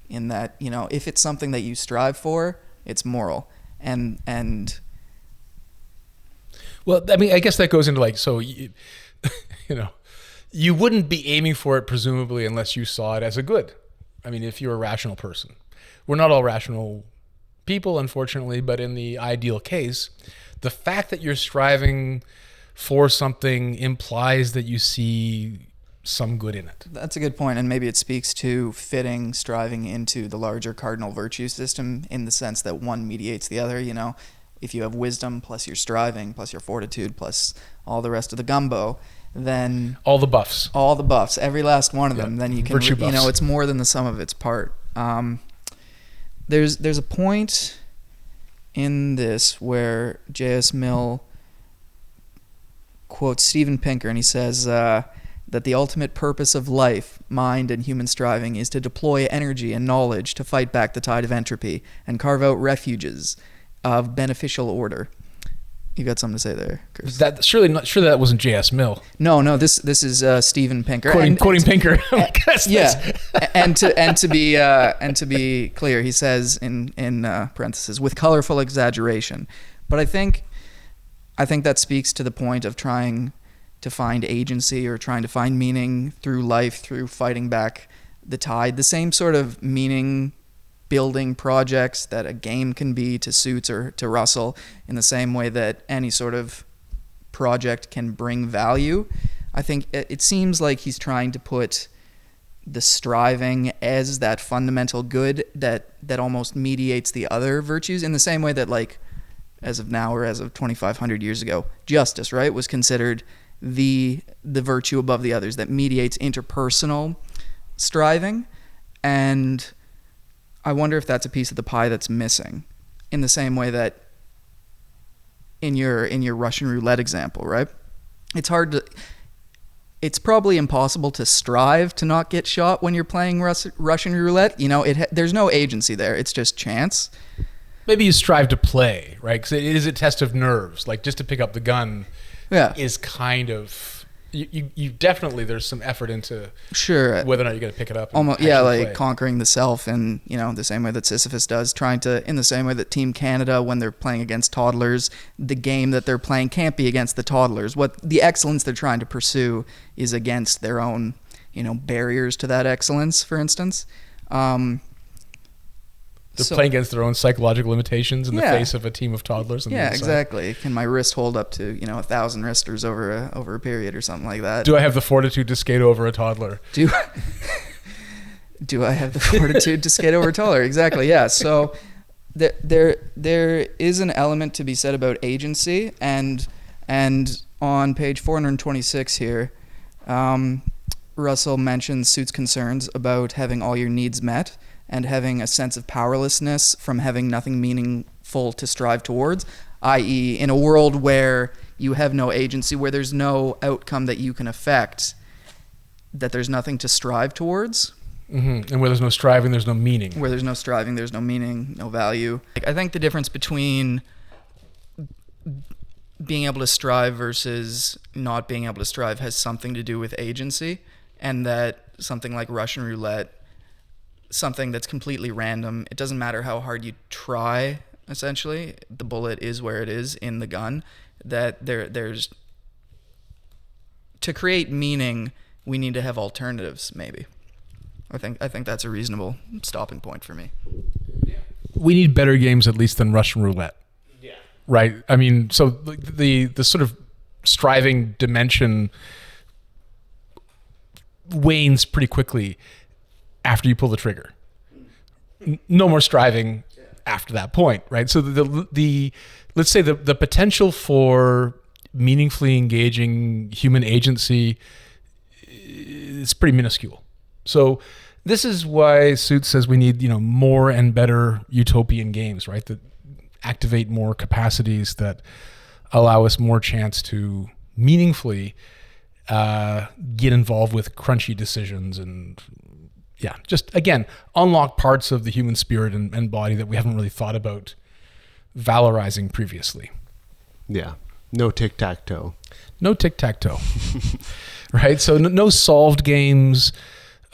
in that, if it's something that you strive for, it's moral. And well, I mean, I guess that goes into like, so you wouldn't be aiming for it presumably unless you saw it as a good. I mean, if you're a rational person. We're not all rational people, unfortunately, but in the ideal case, the fact that you're striving for something implies that you see some good in it. That's a good point, and maybe it speaks to fitting striving into the larger cardinal virtue system, in the sense that one mediates the other. If you have wisdom plus your striving plus your fortitude plus all the rest of the gumbo, then all the buffs, every last one of them, then you can, it's more than the sum of its part. There's a point in this where J.S. Mill quotes Steven Pinker, and he says that the ultimate purpose of life, mind, and human striving is to deploy energy and knowledge to fight back the tide of entropy and carve out refuges of beneficial order. You got something to say there, Chris? That surely not sure that wasn't J.S. Mill. No. This is Steven Pinker. Quoting Pinker. And to be clear, he says in parentheses with colorful exaggeration. But I think that speaks to the point of trying to find agency or trying to find meaning through life, through fighting back the tide. The same sort of meaning building projects that a game can be to Suits or to Russell, in the same way that any sort of project can bring value. I think it seems like he's trying to put the striving as that fundamental good that almost mediates the other virtues, in the same way that, like, as of now or as of 2,500 years ago, justice, right, was considered the virtue above the others that mediates interpersonal striving. And I wonder if that's a piece of the pie that's missing, in the same way that in your Russian roulette example, right? It's probably impossible to strive to not get shot when you're playing Russian roulette. You know, there's no agency there. It's just chance. Maybe you strive to play, right? Because it is a test of nerves. Like, just to pick up the gun is kind of... You definitely, there's some effort into whether or not you're going to pick it up. Almost, like conquering the self, and the same way that Sisyphus does, in the same way that Team Canada, when they're playing against toddlers, the game that they're playing can't be against the toddlers. What the excellence they're trying to pursue is against their own, barriers to that excellence. For instance, they're playing against their own psychological limitations in the face of a team of toddlers. Exactly. Can my wrist hold up to 1,000 wristers over a period or something like that? Do I have the fortitude to skate over a toddler? Do I have the fortitude to skate over a toddler? Exactly. Yeah. So there is an element to be said about agency, and on page 426 here, Russell mentions Suits' concerns about having all your needs met and having a sense of powerlessness from having nothing meaningful to strive towards, i.e., in a world where you have no agency, where there's no outcome that you can affect, that there's nothing to strive towards. Mm-hmm. And where there's no striving, there's no meaning. Where there's no striving, there's no meaning, no value. I think the difference between being able to strive versus not being able to strive has something to do with agency, and that something like Russian roulette, something that's completely random, it doesn't matter how hard you try, essentially, the bullet is where it is in the gun, that there's to create meaning, we need to have alternatives, maybe. I think that's a reasonable stopping point for me. We need better games, at least, than Russian roulette. Yeah. Right? I mean, so the sort of striving dimension wanes pretty quickly after you pull the trigger. No more striving after that point, right? So the let's say the potential for meaningfully engaging human agency is pretty minuscule. So this is why Suits says we need, more and better utopian games, right? That activate more capacities, that allow us more chance to meaningfully get involved with crunchy decisions and just, again, unlock parts of the human spirit and body that we haven't really thought about valorizing previously. Yeah. No tic-tac-toe. No tic-tac-toe. Right? So no solved games,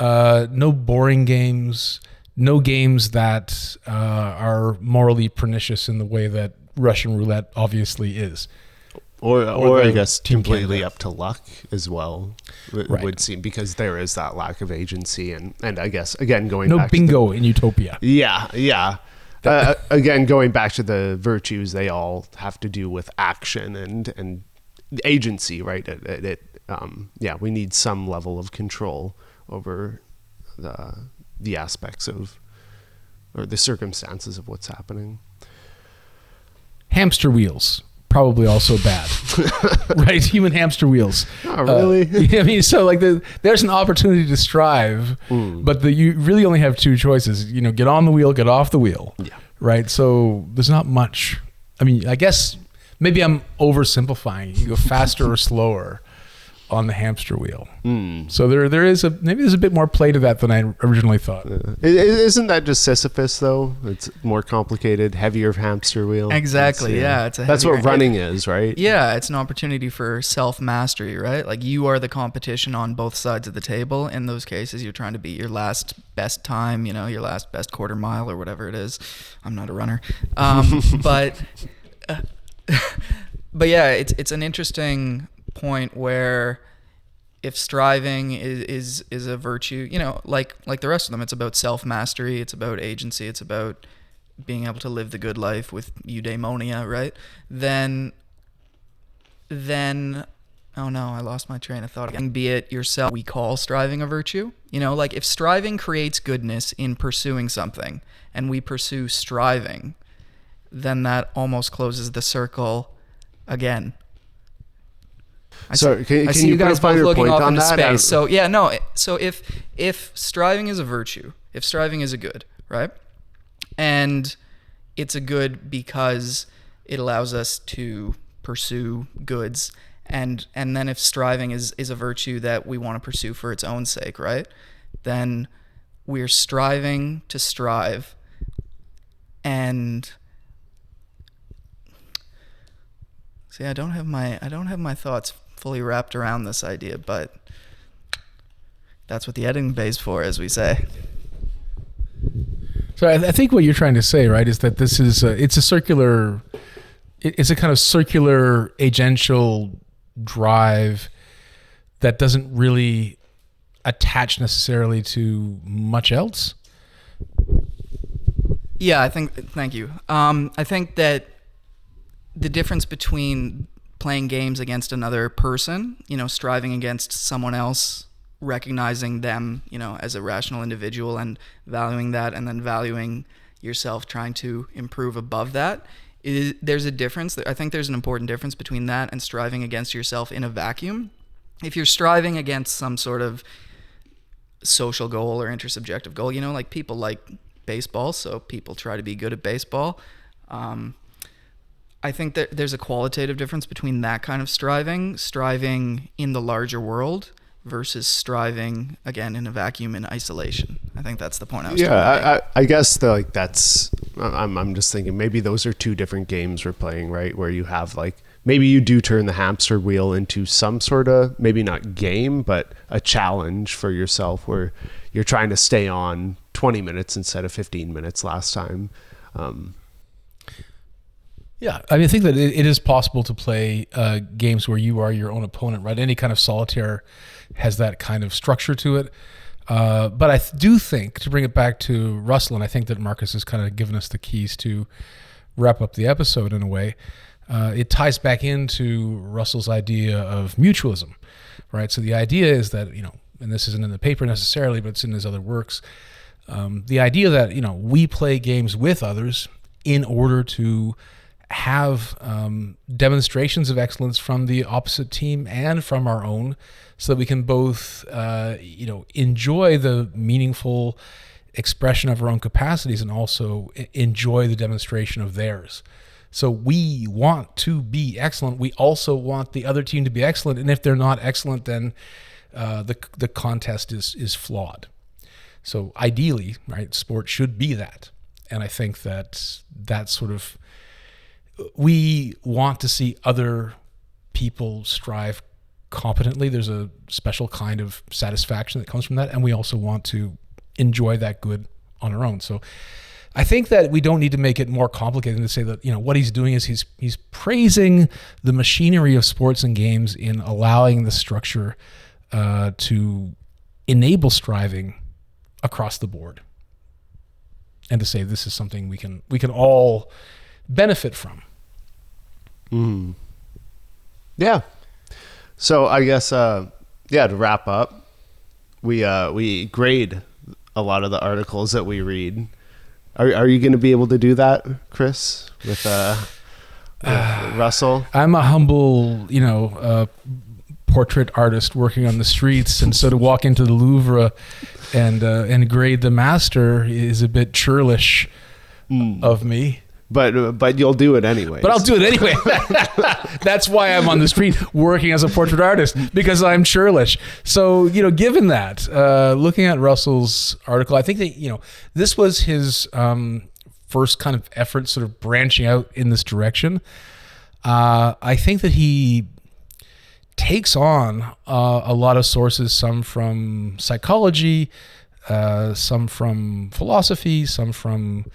no boring games, no games that are morally pernicious in the way that Russian roulette obviously is. Or I guess completely up to luck as well, would seem, because there is that lack of agency. And I guess, again, going back to bingo in Utopia. Yeah. Again, going back to the virtues, they all have to do with action and agency, right? We need some level of control over the aspects of, or the circumstances of what's happening. Hamster wheels. Probably also bad, right? Human hamster wheels. Oh, really? I mean, so like there's an opportunity to strive, but you really only have two choices. Get on the wheel, get off the wheel. Yeah. Right. So there's not much. I mean, I guess maybe I'm oversimplifying. You go faster or slower on the hamster wheel. So there is maybe there's a bit more play to that than I originally thought. Isn't that just Sisyphus though? It's more complicated, heavier hamster wheel. Exactly. That's what running is, right? Yeah, it's an opportunity for self-mastery, right? Like you are the competition on both sides of the table. In those cases, you're trying to beat your last best time, your last best quarter mile or whatever it is. I'm not a runner. But yeah, it's an interesting point where if striving is a virtue, like the rest of them, it's about self-mastery, it's about agency, it's about being able to live the good life with eudaimonia, right? Then oh no, I lost my train of thought again. Be it yourself, we call striving a virtue. Like if striving creates goodness in pursuing something and we pursue striving, then that almost closes the circle again. I see you guys both looking off into space. So yeah, no. So if striving is a virtue, if striving is a good, right? And it's a good because it allows us to pursue goods. And then if striving is a virtue that we want to pursue for its own sake, right? Then we're striving to strive. And see, I don't have my thoughts fully wrapped around this idea, but that's what the editing bay's for, as we say. So I think what you're trying to say, right, is that this is it's a kind of circular agential drive that doesn't really attach necessarily to much else. Yeah, thank you. I think that the difference between playing games against another person, striving against someone else, recognizing them, as a rational individual and valuing that, and then valuing yourself, trying to improve above that, there's a difference. I think there's an important difference between that and striving against yourself in a vacuum. If you're striving against some sort of social goal or intersubjective goal, like people like baseball, so people try to be good at baseball. I think that there's a qualitative difference between that kind of striving in the larger world versus striving, again, in a vacuum in isolation. I think that's the point I was trying to make. I guess I'm just thinking maybe those are two different games we're playing, right? Where you have maybe you do turn the hamster wheel into some sort of, maybe not game, but a challenge for yourself where you're trying to stay on 20 minutes instead of 15 minutes last time. Yeah, I think that it is possible to play games where you are your own opponent, right? Any kind of solitaire has that kind of structure to it. But I do think, to bring it back to Russell, and I think that Marcus has kind of given us the keys to wrap up the episode in a way, it ties back into Russell's idea of mutualism, right? So the idea is that, and this isn't in the paper necessarily, but it's in his other works, the idea that, we play games with others in order to have demonstrations of excellence from the opposite team and from our own, so that we can both enjoy the meaningful expression of our own capacities and also enjoy the demonstration of theirs. So we want to be excellent. We also want the other team to be excellent, and if they're not excellent, then the contest is flawed. So ideally, right, sport should be that, and I think that sort of, we want to see other people strive competently. There's a special kind of satisfaction that comes from that, and we also want to enjoy that good on our own. So I think that we don't need to make it more complicated than to say that, what he's doing is he's praising the machinery of sports and games in allowing the structure to enable striving across the board, and to say this is something we can all benefit from. Yeah. So I guess to wrap up, we grade a lot of the articles that we read. Are you going to be able to do that, Chris, with Russell? I'm a humble, portrait artist working on the streets, and so to walk into the Louvre and grade the master is a bit churlish of me. but you'll do it anyway. But I'll do it anyway. That's why I'm on the street working as a portrait artist, because I'm churlish. So, given that, looking at Russell's article, I think that, this was his first kind of effort sort of branching out in this direction. I think that he takes on a lot of sources, some from psychology, some from philosophy, some from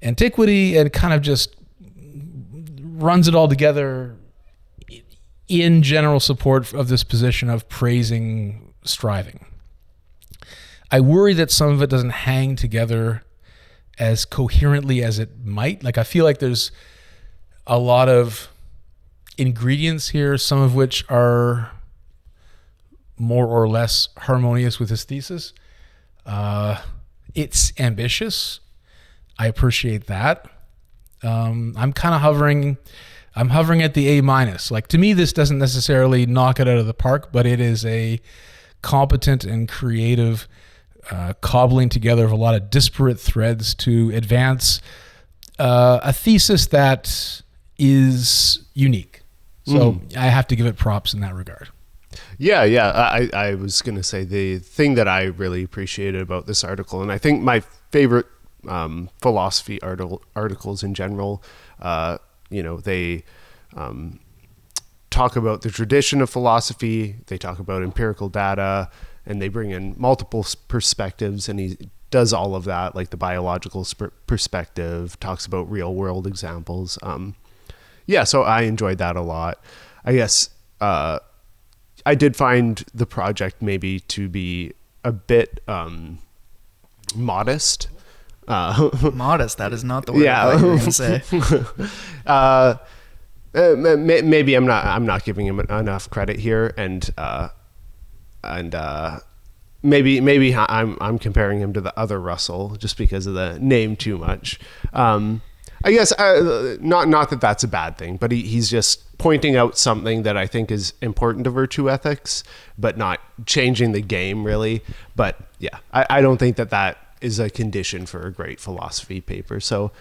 antiquity, and kind of just runs it all together in general support of this position of praising striving. I worry that some of it doesn't hang together as coherently as it might. Like, I feel like there's a lot of ingredients here, some of which are more or less harmonious with his thesis. It's ambitious. I appreciate that. I'm kind of hovering at the A-. Like, to me, this doesn't necessarily knock it out of the park, but it is a competent and creative cobbling together of a lot of disparate threads to advance a thesis that is unique. So I have to give it props in that regard. Yeah. I was going to say the thing that I really appreciated about this article, and I think my favorite philosophy articles in general, they talk about the tradition of philosophy, they talk about empirical data, and they bring in multiple perspectives, and he does all of that, like the biological perspective, talks about real world examples. So I enjoyed that a lot. I guess I did find the project maybe to be a bit modest. Modest, that is not the word I thought you were going to say. Maybe I'm not giving him enough credit here, and maybe I'm comparing him to the other Russell just because of the name too much. I guess not that that's a bad thing, but he's just pointing out something that I think is important to virtue ethics, but not changing the game really. But yeah, I don't think that is a condition for a great philosophy paper. So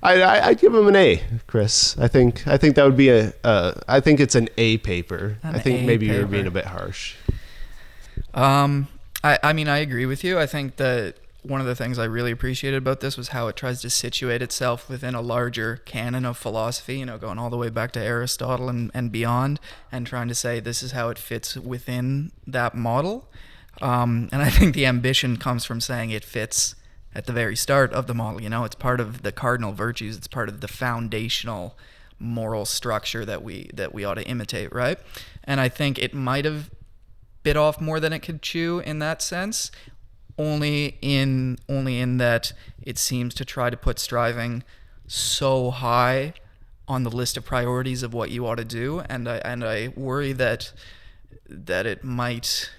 I'd give him an A, Chris. I think that would be I think it's an A paper. I think maybe you're being a bit harsh. I mean, I agree with you. I think that one of the things I really appreciated about this was how it tries to situate itself within a larger canon of philosophy, going all the way back to Aristotle and beyond, and trying to say this is how it fits within that model. And I think the ambition comes from saying it fits at the very start of the model. It's part of the cardinal virtues. It's part of the foundational moral structure that we ought to imitate, right? And I think it might have bit off more than it could chew in that sense, only in that it seems to try to put striving so high on the list of priorities of what you ought to do, and I worry that it might,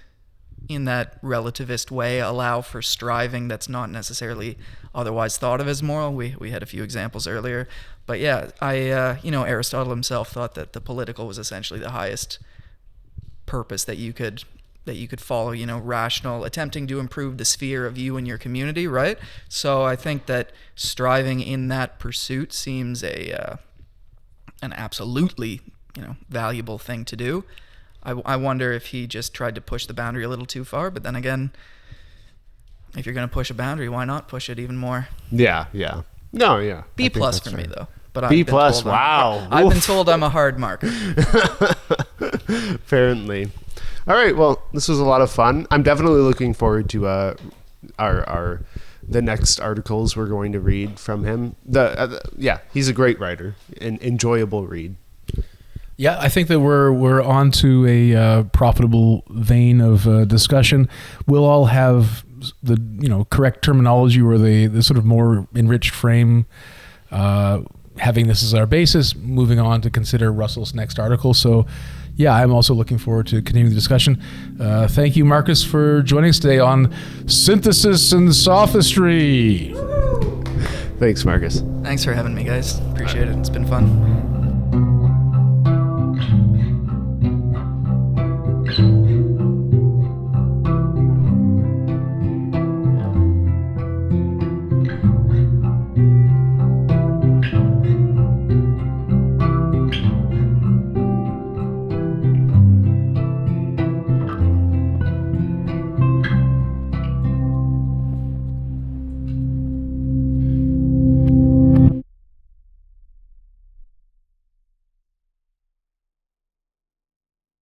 in that relativist way, allow for striving that's not necessarily otherwise thought of as moral. We had a few examples earlier, but yeah, Aristotle himself thought that the political was essentially the highest purpose that you could follow, rational, attempting to improve the sphere of you and your community, right? So I think that striving in that pursuit seems an absolutely, valuable thing to do. I wonder if he just tried to push the boundary a little too far, but then again, if you're going to push a boundary, why not push it even more? Yeah. No, yeah. B+ for me, though. But B+, wow. I've been told I'm a hard marker. Apparently. All right, well, this was a lot of fun. I'm definitely looking forward to the next articles we're going to read from him. He's a great writer, an enjoyable read. Yeah, I think that we're on to a profitable vein of discussion. We'll all have the correct terminology or the sort of more enriched frame, having this as our basis, moving on to consider Russell's next article. So yeah, I'm also looking forward to continuing the discussion. Thank you, Marcus, for joining us today on Synthesis and Sophistry. Thanks, Marcus. Thanks for having me, guys. Appreciate it. It's been fun.